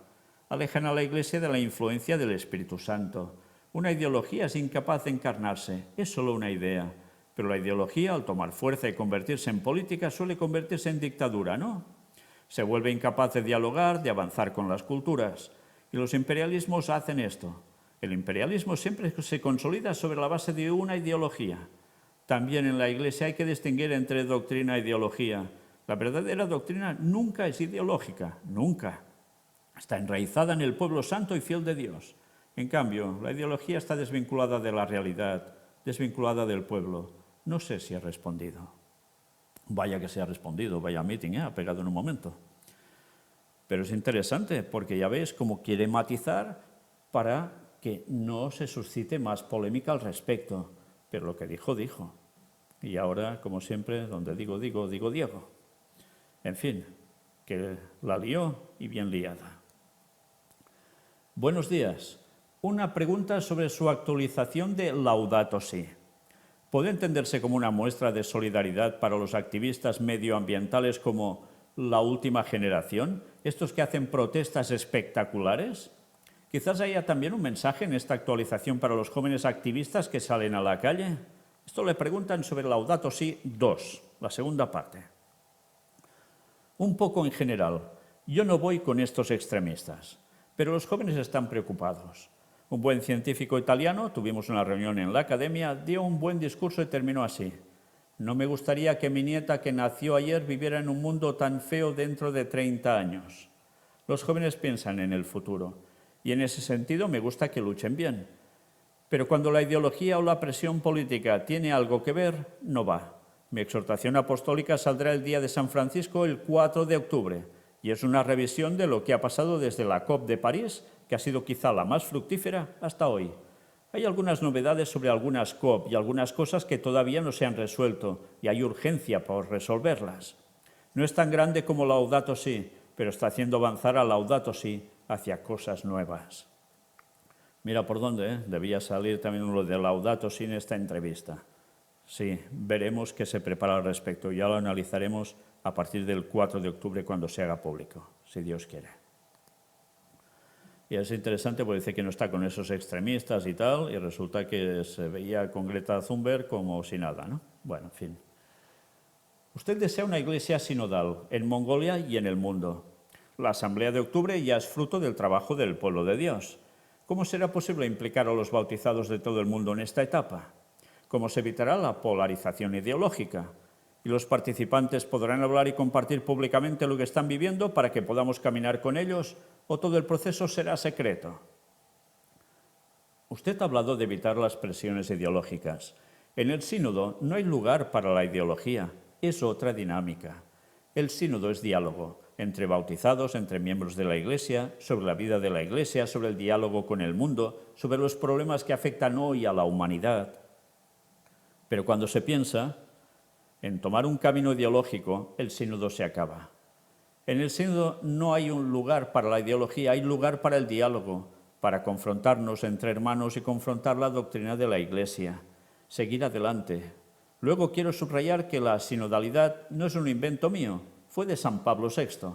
[SPEAKER 1] Alejan a la Iglesia de la influencia del Espíritu Santo. Una ideología es incapaz de encarnarse, es solo una idea. Pero la ideología, al tomar fuerza y convertirse en política, suele convertirse en dictadura, ¿no? Se vuelve incapaz de dialogar, de avanzar con las culturas. Y los imperialismos hacen esto. El imperialismo siempre se consolida sobre la base de una ideología. También en la Iglesia hay que distinguir entre doctrina e ideología. La verdadera doctrina nunca es ideológica, nunca. Está enraizada en el pueblo santo y fiel de Dios. En cambio, la ideología está desvinculada de la realidad, desvinculada del pueblo. No sé si ha respondido. Vaya que se ha respondido, vaya meeting, ha pegado en un momento. Pero es interesante porque ya veis cómo quiere matizar para que no se suscite más polémica al respecto. Pero lo que dijo, dijo. Y ahora, como siempre, donde digo Diego. En fin, que la lió y bien liada. Buenos días. Una pregunta sobre su actualización de Laudato Si. ¿Puede entenderse como una muestra de solidaridad para los activistas medioambientales como la última generación? ¿Estos que hacen protestas espectaculares? Quizás haya también un mensaje en esta actualización para los jóvenes activistas que salen a la calle. Esto le preguntan sobre Laudato Si 2, la segunda parte. Un poco en general, yo no voy con estos extremistas, pero los jóvenes están preocupados. Un buen científico italiano, tuvimos una reunión en la academia, dio un buen discurso y terminó así. No me gustaría que mi nieta que nació ayer viviera en un mundo tan feo dentro de 30 años. Los jóvenes piensan en el futuro y en ese sentido me gusta que luchen bien. Pero cuando la ideología o la presión política tiene algo que ver, no va. Mi exhortación apostólica saldrá el día de San Francisco el 4 de octubre y es una revisión de lo que ha pasado desde la COP de París, que ha sido quizá la más fructífera hasta hoy. Hay algunas novedades sobre algunas COP y algunas cosas que todavía no se han resuelto y hay urgencia por resolverlas. No es tan grande como Laudato Si, pero está haciendo avanzar a Laudato Si hacia cosas nuevas. Mira por dónde, debía salir también lo de Laudato Si en esta entrevista. Sí, veremos qué se prepara al respecto. Ya lo analizaremos a partir del 4 de octubre cuando se haga público, si Dios quiere. Y es interesante porque dice que no está con esos extremistas y tal, y resulta que se veía con Greta Thunberg como si nada, ¿no? Bueno, en fin. Usted desea una iglesia sinodal en Mongolia y en el mundo. La asamblea de octubre ya es fruto del trabajo del pueblo de Dios. ¿Cómo será posible implicar a los bautizados de todo el mundo en esta etapa? ¿Cómo se evitará la polarización ideológica? Y los participantes podrán hablar y compartir públicamente lo que están viviendo para que podamos caminar con ellos, o todo el proceso será secreto. Usted ha hablado de evitar las presiones ideológicas. En el sínodo no hay lugar para la ideología, es otra dinámica. El sínodo es diálogo entre bautizados, entre miembros de la Iglesia, sobre la vida de la Iglesia, sobre el diálogo con el mundo, sobre los problemas que afectan hoy a la humanidad. Pero cuando se piensa en tomar un camino ideológico, el sínodo se acaba. En el sínodo no hay un lugar para la ideología, hay lugar para el diálogo, para confrontarnos entre hermanos y confrontar la doctrina de la Iglesia, seguir adelante. Luego quiero subrayar que la sinodalidad no es un invento mío, fue de San Pablo VI.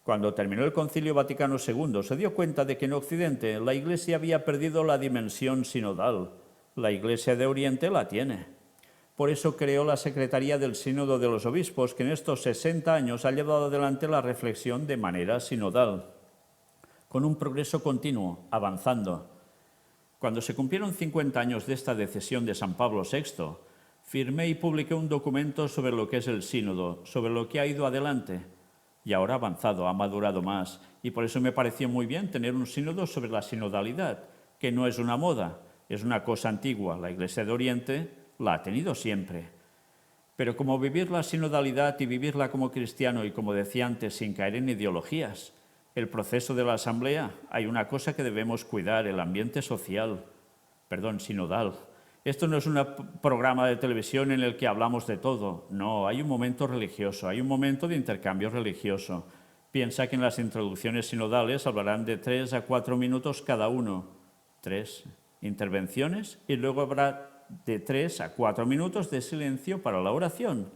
[SPEAKER 1] Cuando terminó el Concilio Vaticano II, se dio cuenta de que en Occidente la Iglesia había perdido la dimensión sinodal. La Iglesia de Oriente la tiene. Por eso creó la Secretaría del Sínodo de los Obispos, que en estos 60 años ha llevado adelante la reflexión de manera sinodal, con un progreso continuo, avanzando. Cuando se cumplieron 50 años de esta decisión de San Pablo VI, firmé y publiqué un documento sobre lo que es el sínodo, sobre lo que ha ido adelante. Y ahora ha avanzado, ha madurado más. Y por eso me pareció muy bien tener un sínodo sobre la sinodalidad, que no es una moda, es una cosa antigua. La Iglesia de Oriente la ha tenido siempre. Pero como vivir la sinodalidad y vivirla como cristiano y, como decía antes, sin caer en ideologías, el proceso de la asamblea, hay una cosa que debemos cuidar, el ambiente sinodal. Esto no es un programa de televisión en el que hablamos de todo. No, hay un momento religioso, hay un momento de intercambio religioso. Piensa que en las introducciones sinodales hablarán de 3 a 4 minutos cada uno. 3 intervenciones y luego habrá de 3 a 4 minutos de silencio para la oración.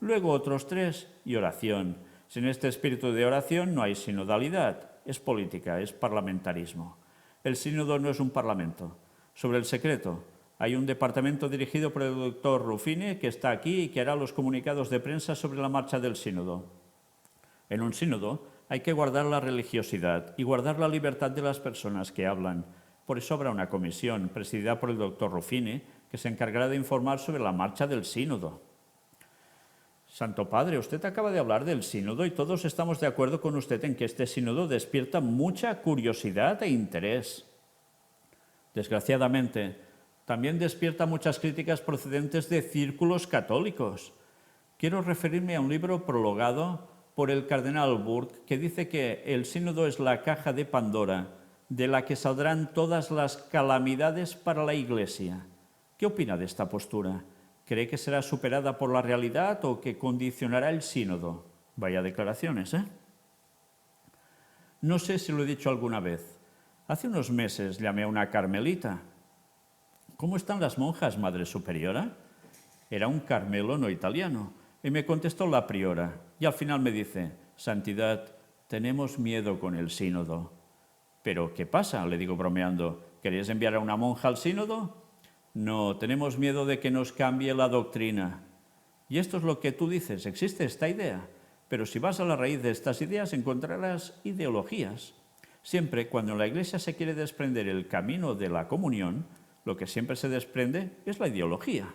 [SPEAKER 1] Luego otros 3 y oración. Sin este espíritu de oración no hay sinodalidad, es política, es parlamentarismo. El sínodo no es un parlamento. Sobre el secreto, hay un departamento dirigido por el doctor Ruffini que está aquí y que hará los comunicados de prensa sobre la marcha del sínodo. En un sínodo hay que guardar la religiosidad y guardar la libertad de las personas que hablan. Por eso habrá una comisión presidida por el doctor Ruffini que se encargará de informar sobre la marcha del sínodo. Santo Padre, usted acaba de hablar del sínodo y todos estamos de acuerdo con usted en que este sínodo despierta mucha curiosidad e interés. Desgraciadamente, también despierta muchas críticas procedentes de círculos católicos. Quiero referirme a un libro prologado por el cardenal Burke que dice que el sínodo es la caja de Pandora de la que saldrán todas las calamidades para la Iglesia. ¿Qué opina de esta postura? ¿Cree que será superada por la realidad o que condicionará el sínodo? Vaya declaraciones, ¿eh? No sé si lo he dicho alguna vez. Hace unos meses llamé a una carmelita. ¿Cómo están las monjas, Madre Superiora? Era un carmelo no italiano. Y me contestó la priora. Y al final me dice, Santidad, tenemos miedo con el sínodo. ¿Pero qué pasa? Le digo bromeando. ¿Queréis enviar a una monja al sínodo? No, tenemos miedo de que nos cambie la doctrina. Y esto es lo que tú dices, existe esta idea. Pero si vas a la raíz de estas ideas encontrarás ideologías. Siempre cuando en la Iglesia se quiere desprender el camino de la comunión, lo que siempre se desprende es la ideología.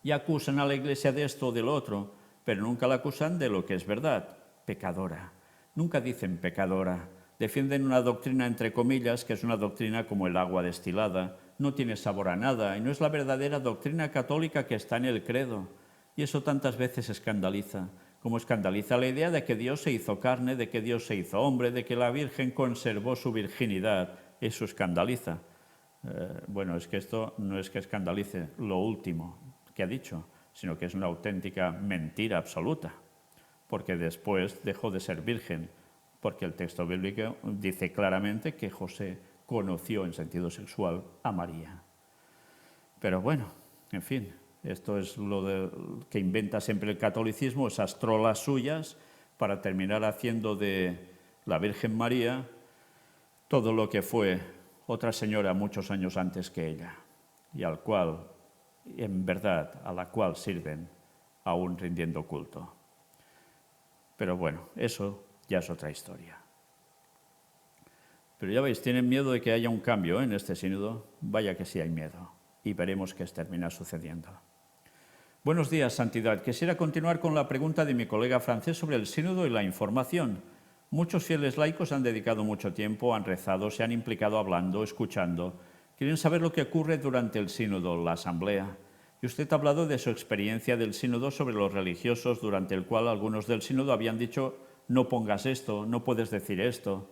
[SPEAKER 1] Y acusan a la Iglesia de esto o de lo otro, pero nunca la acusan de lo que es verdad, pecadora. Nunca dicen pecadora. Defienden una doctrina, entre comillas, que es una doctrina como el agua destilada, no tiene sabor a nada y no es la verdadera doctrina católica que está en el credo. Y eso tantas veces escandaliza, como escandaliza la idea de que Dios se hizo carne, de que Dios se hizo hombre, de que la Virgen conservó su virginidad. Eso escandaliza. Bueno, es que esto no es que escandalice lo último que ha dicho, sino que es una auténtica mentira absoluta, porque después dejó de ser virgen, porque el texto bíblico dice claramente que José conoció en sentido sexual a María. Pero bueno, en fin, esto es lo que inventa siempre el catolicismo, esas trolas suyas, para terminar haciendo de la Virgen María todo lo que fue otra señora muchos años antes que ella, y al cual, en verdad, a la cual sirven aún rindiendo culto. Pero bueno, eso ya es otra historia. Pero ya veis, tienen miedo de que haya un cambio en este sínodo. Vaya que sí hay miedo. Y veremos qué termina sucediendo. Buenos días, Santidad. Quisiera continuar con la pregunta de mi colega francés sobre el sínodo y la información. Muchos fieles laicos han dedicado mucho tiempo, han rezado, se han implicado hablando, escuchando. Quieren saber lo que ocurre durante el sínodo, la asamblea. Y usted ha hablado de su experiencia del sínodo sobre los religiosos, durante el cual algunos del sínodo habían dicho no pongas esto, no puedes decir esto.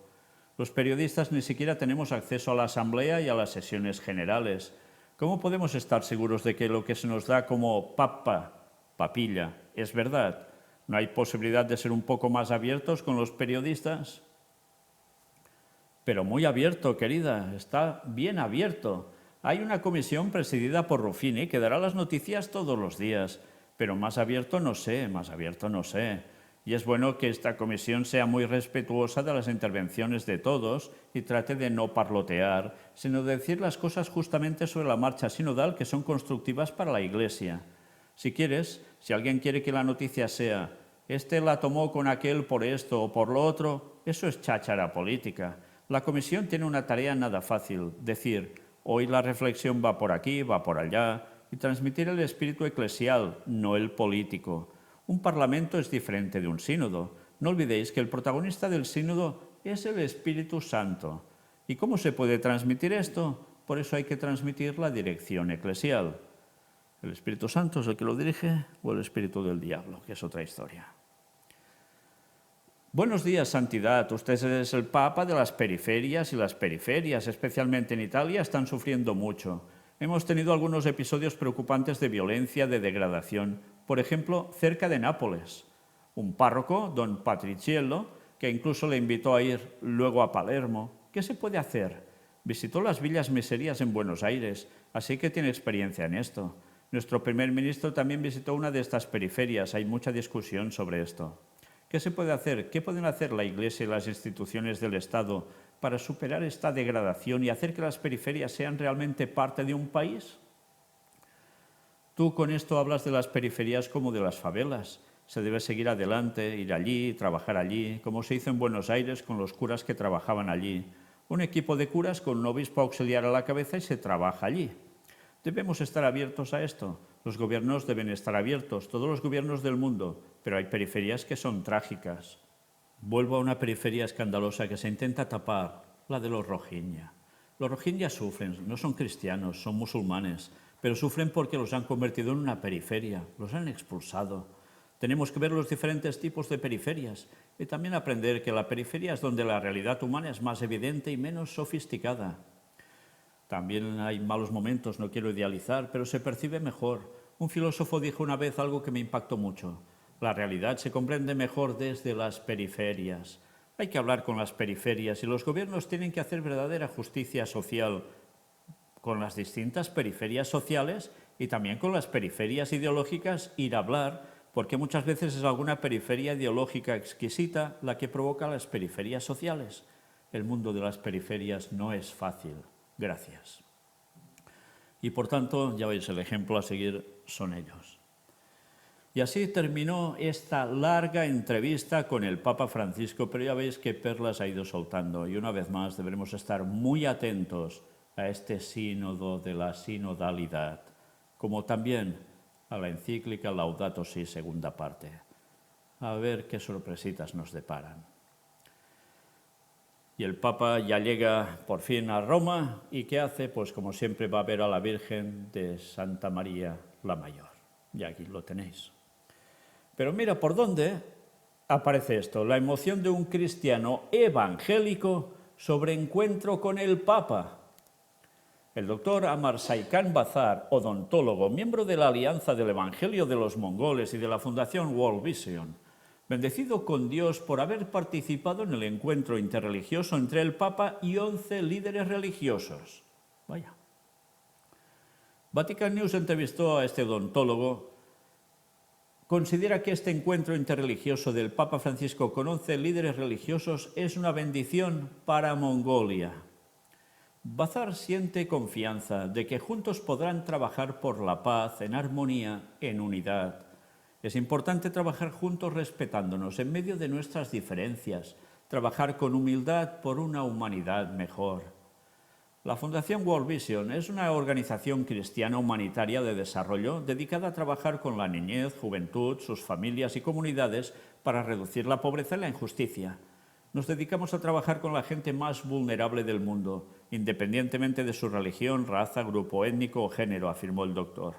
[SPEAKER 1] Los periodistas ni siquiera tenemos acceso a la asamblea y a las sesiones generales. ¿Cómo podemos estar seguros de que lo que se nos da como papilla, es verdad? ¿No hay posibilidad de ser un poco más abiertos con los periodistas? Pero muy abierto, querida, está bien abierto. Hay una comisión presidida por Ruffini que dará las noticias todos los días, pero más abierto no sé, más abierto no sé. Y es bueno que esta comisión sea muy respetuosa de las intervenciones de todos y trate de no parlotear, sino de decir las cosas justamente sobre la marcha sinodal que son constructivas para la Iglesia. Si quieres, si alguien quiere que la noticia sea este la tomó con aquel por esto o por lo otro, eso es cháchara política. La comisión tiene una tarea nada fácil, decir, hoy la reflexión va por aquí, va por allá, y transmitir el espíritu eclesial, no el político. Un parlamento es diferente de un sínodo. No olvidéis que el protagonista del sínodo es el Espíritu Santo. ¿Y cómo se puede transmitir esto? Por eso hay que transmitir la dirección eclesial. ¿El Espíritu Santo es el que lo dirige o el espíritu del diablo? Que es otra historia. Buenos días, Santidad. Usted es el Papa de las periferias y las periferias, especialmente en Italia, están sufriendo mucho. Hemos tenido algunos episodios preocupantes de violencia, de degradación. Por ejemplo, cerca de Nápoles. Un párroco, don Patriciello, que incluso le invitó a ir luego a Palermo. ¿Qué se puede hacer? Visitó las villas miserías en Buenos Aires, así que tiene experiencia en esto. Nuestro primer ministro también visitó una de estas periferias. Hay mucha discusión sobre esto. ¿Qué se puede hacer? ¿Qué pueden hacer la Iglesia y las instituciones del Estado para superar esta degradación y hacer que las periferias sean realmente parte de un país? Tú con esto hablas de las periferias como de las favelas. Se debe seguir adelante, ir allí, trabajar allí, como se hizo en Buenos Aires con los curas que trabajaban allí. Un equipo de curas con un obispo auxiliar a la cabeza y se trabaja allí. Debemos estar abiertos a esto. Los gobiernos deben estar abiertos, todos los gobiernos del mundo, pero hay periferias que son trágicas. Vuelvo a una periferia escandalosa que se intenta tapar, la de los Rohingya. Los Rohingya sufren, no son cristianos, son musulmanes, pero sufren porque los han convertido en una periferia, los han expulsado. Tenemos que ver los diferentes tipos de periferias y también aprender que la periferia es donde la realidad humana es más evidente y menos sofisticada. También hay malos momentos, no quiero idealizar, pero se percibe mejor. Un filósofo dijo una vez algo que me impactó mucho. La realidad se comprende mejor desde las periferias. Hay que hablar con las periferias y los gobiernos tienen que hacer verdadera justicia social con las distintas periferias sociales y también con las periferias ideológicas, ir a hablar, porque muchas veces es alguna periferia ideológica exquisita la que provoca las periferias sociales. El mundo de las periferias no es fácil. Gracias. Y por tanto, ya veis, el ejemplo a seguir son ellos. Y así terminó esta larga entrevista con el Papa Francisco, pero ya veis qué perlas ha ido soltando. Y una vez más deberemos estar muy atentos a este sínodo de la sinodalidad, como también a la encíclica Laudato Si, segunda parte. A ver qué sorpresitas nos deparan. Y el Papa ya llega por fin a Roma y ¿qué hace? Pues como siempre va a ver a la Virgen de Santa María la Mayor. Y aquí lo tenéis. Pero mira por dónde aparece esto, la emoción de un cristiano evangélico sobre encuentro con el Papa. El doctor Amar Saikan Bazar, odontólogo, miembro de la Alianza del Evangelio de los Mongoles y de la Fundación World Vision, bendecido con Dios por haber participado en el encuentro interreligioso entre el Papa y 11 líderes religiosos. Vaya. Vatican News entrevistó a este odontólogo. Considera que este encuentro interreligioso del Papa Francisco con 11 líderes religiosos es una bendición para Mongolia. Bazar siente confianza de que juntos podrán trabajar por la paz, en armonía, en unidad. Es importante trabajar juntos respetándonos en medio de nuestras diferencias. trabajar con humildad por una humanidad mejor. La Fundación World Vision es una organización cristiana humanitaria de desarrollo dedicada a trabajar con la niñez, juventud, sus familias y comunidades para reducir la pobreza y la injusticia. Nos dedicamos a trabajar con la gente más vulnerable del mundo, independientemente de su religión, raza, grupo étnico o género, afirmó el doctor.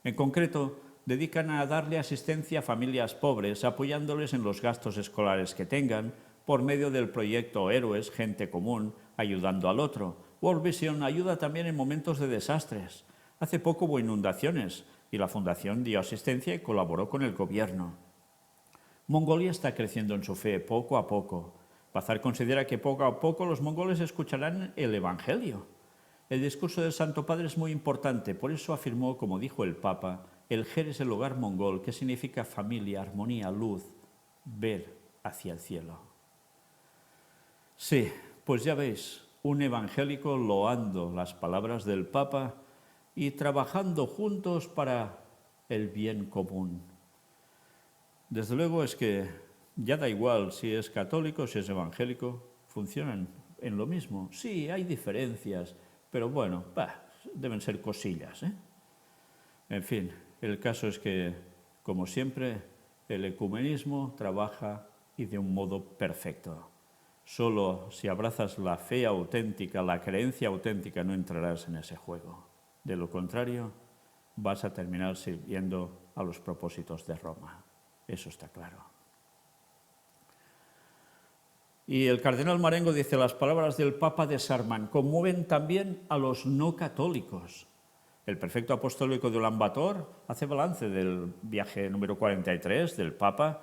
[SPEAKER 1] En concreto, dedican a darle asistencia a familias pobres, apoyándoles en los gastos escolares que tengan, por medio del proyecto Héroes, Gente Común, ayudando al otro. World Vision ayuda también en momentos de desastres. Hace poco hubo inundaciones y la Fundación dio asistencia y colaboró con el gobierno. Mongolia está creciendo en su fe poco a poco. Bazar considera que poco a poco los mongoles escucharán el Evangelio. El discurso del Santo Padre es muy importante, por eso afirmó, como dijo el Papa, el Ger es el hogar mongol, que significa familia, armonía, luz, ver hacia el cielo. Sí, pues ya veis, un evangélico loando las palabras del Papa y trabajando juntos para el bien común. Desde luego es que ya da igual si es católico, si es evangélico, funcionan en lo mismo. Sí, hay diferencias, pero bueno, deben ser cosillas, ¿eh? En fin, el caso es que, como siempre, el ecumenismo trabaja y de un modo perfecto. Solo si abrazas la fe auténtica, la creencia auténtica, no entrarás en ese juego. De lo contrario, vas a terminar sirviendo a los propósitos de Roma. Eso está claro. Y el cardenal Marengo dice, las palabras del Papa desarman, conmueven también a los no católicos. El prefecto apostólico de Ulan Bator hace balance del viaje número 43 del Papa,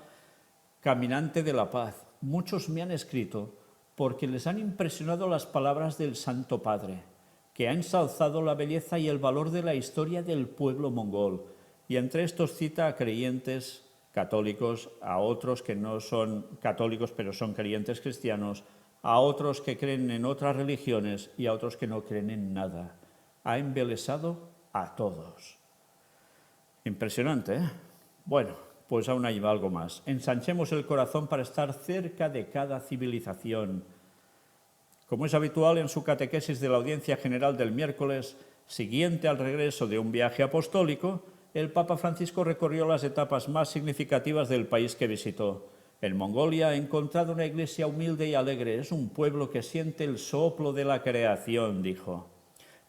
[SPEAKER 1] caminante de la paz. Muchos me han escrito porque les han impresionado las palabras del Santo Padre, que ha ensalzado la belleza y el valor de la historia del pueblo mongol. Y entre estos cita a creyentes católicos, a otros que no son católicos pero son creyentes cristianos, a otros que creen en otras religiones y a otros que no creen en nada. Ha embelesado a todos. Impresionante, ¿eh? Bueno, pues aún hay algo más. Ensanchemos el corazón para estar cerca de cada civilización. Como es habitual en su catequesis de la audiencia general del miércoles, siguiente al regreso de un viaje apostólico, el Papa Francisco recorrió las etapas más significativas del país que visitó. En Mongolia he encontrado una iglesia humilde y alegre. Es un pueblo que siente el soplo de la creación, dijo.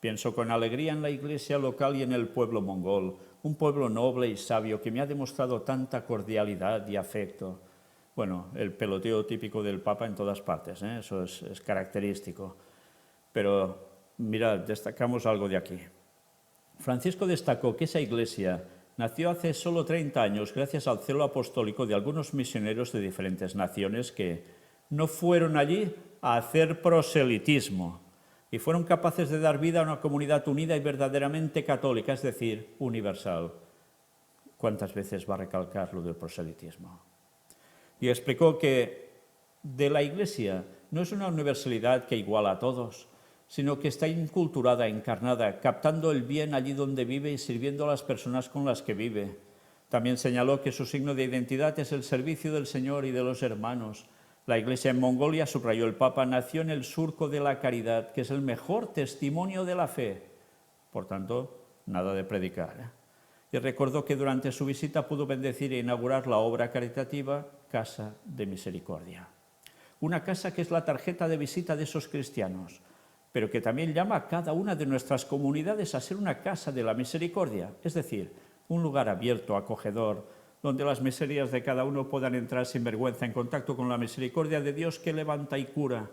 [SPEAKER 1] Pienso con alegría en la iglesia local y en el pueblo mongol, un pueblo noble y sabio que me ha demostrado tanta cordialidad y afecto. Bueno, el peloteo típico del Papa en todas partes, ¿eh? Eso es característico. Pero mirad, destacamos algo de aquí. Francisco destacó que esa iglesia nació hace solo 30 años gracias al celo apostólico de algunos misioneros de diferentes naciones que no fueron allí a hacer proselitismo y fueron capaces de dar vida a una comunidad unida y verdaderamente católica, es decir, universal. ¿Cuántas veces va a recalcar lo del proselitismo? Y explicó que de la iglesia no es una universalidad que iguala a todos, sino que está inculturada, encarnada, captando el bien allí donde vive y sirviendo a las personas con las que vive. También señaló que su signo de identidad es el servicio del Señor y de los hermanos. La Iglesia en Mongolia, subrayó el Papa, nació en el surco de la caridad, que es el mejor testimonio de la fe. Por tanto, nada de predicar, ¿eh? Y recordó que durante su visita pudo bendecir e inaugurar la obra caritativa Casa de Misericordia. Una casa que es la tarjeta de visita de esos cristianos, pero que también llama a cada una de nuestras comunidades a ser una casa de la misericordia, es decir, un lugar abierto, acogedor, donde las miserias de cada uno puedan entrar sin vergüenza en contacto con la misericordia de Dios que levanta y cura.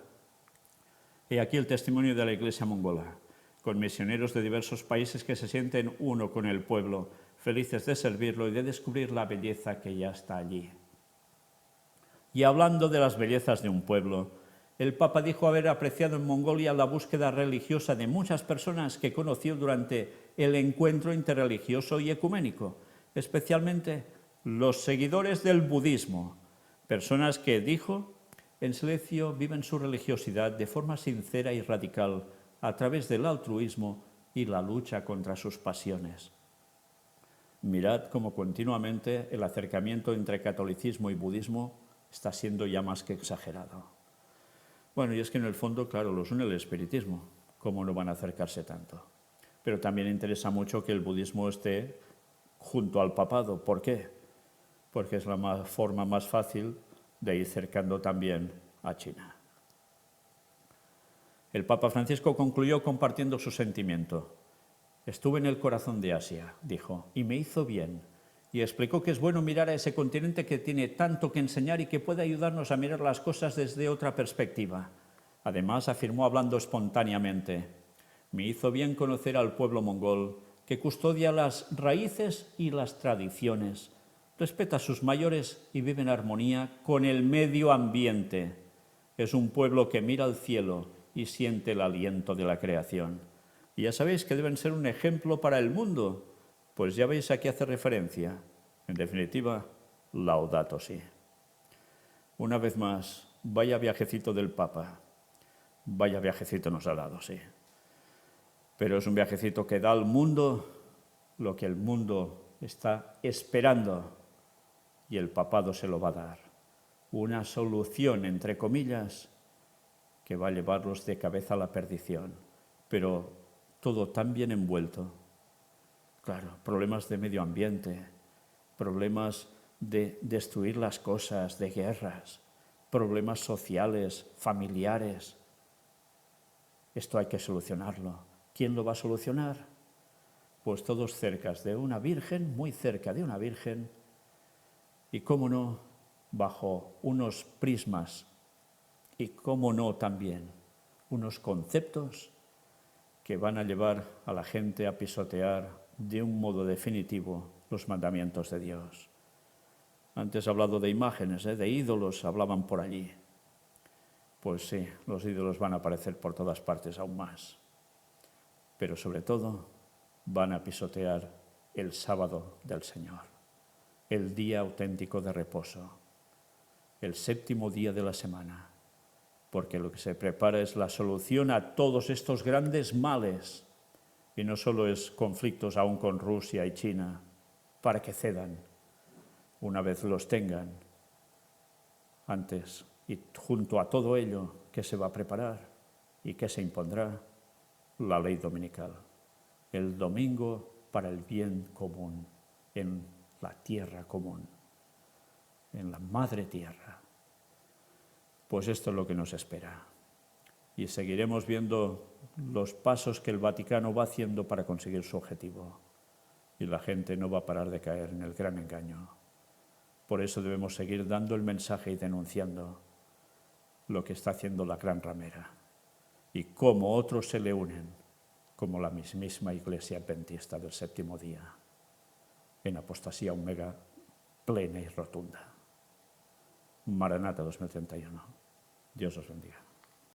[SPEAKER 1] He aquí el testimonio de la Iglesia mongola, con misioneros de diversos países que se sienten uno con el pueblo, felices de servirlo y de descubrir la belleza que ya está allí. Y hablando de las bellezas de un pueblo, el Papa dijo haber apreciado en Mongolia la búsqueda religiosa de muchas personas que conoció durante el encuentro interreligioso y ecuménico, especialmente los seguidores del budismo, personas que, dijo, en silencio viven su religiosidad de forma sincera y radical a través del altruismo y la lucha contra sus pasiones. Mirad cómo continuamente el acercamiento entre catolicismo y budismo está siendo ya más que exagerado. Bueno, y es que en el fondo, claro, los une el espiritismo. ¿Cómo no van a acercarse tanto? Pero también interesa mucho que el budismo esté junto al papado. ¿Por qué? Porque es la forma más fácil de ir cercando también a China. El Papa Francisco concluyó compartiendo su sentimiento. Estuve en el corazón de Asia, dijo, y me hizo bien. Y explicó que es bueno mirar a ese continente que tiene tanto que enseñar y que puede ayudarnos a mirar las cosas desde otra perspectiva. Además, afirmó hablando espontáneamente, me hizo bien conocer al pueblo mongol, que custodia las raíces y las tradiciones, respeta a sus mayores y vive en armonía con el medio ambiente. Es un pueblo que mira al cielo y siente el aliento de la creación. Y ya sabéis que deben ser un ejemplo para el mundo. Pues ya veis a qué hace referencia. En definitiva, Laudato Si. Una vez más, vaya viajecito del Papa. Vaya viajecito nos ha dado, sí. Pero es un viajecito que da al mundo lo que el mundo está esperando y el papado se lo va a dar. Una solución, entre comillas, que va a llevarlos de cabeza a la perdición. Pero todo tan bien envuelto. Claro, problemas de medio ambiente, problemas de destruir las cosas, de guerras, problemas sociales, familiares. Esto hay que solucionarlo. ¿Quién lo va a solucionar? Pues todos cerca de una virgen, muy cerca de una virgen, y cómo no, bajo unos prismas, y cómo no también, unos conceptos que van a llevar a la gente a pisotear de un modo definitivo los mandamientos de Dios. Antes he hablado de imágenes, de ídolos, hablaban por allí. Pues sí, los ídolos van a aparecer por todas partes aún más. Pero sobre todo van a pisotear el sábado del Señor, el día auténtico de reposo, el séptimo día de la semana, porque lo que se prepara es la solución a todos estos grandes males. Y no solo es conflictos aún con Rusia y China, para que cedan, una vez los tengan. Antes, y junto a todo ello, ¿qué se va a preparar? ¿Y qué se impondrá? La ley dominical. El domingo para el bien común, en la tierra común, en la madre tierra. Pues esto es lo que nos espera. Y seguiremos viendo los pasos que el Vaticano va haciendo para conseguir su objetivo. Y la gente no va a parar de caer en el gran engaño. Por eso debemos seguir dando el mensaje y denunciando lo que está haciendo la gran ramera. Y cómo otros se le unen, como la mismísima Iglesia Adventista del séptimo día, en apostasía omega plena y rotunda. Maranata 2031. Dios os bendiga.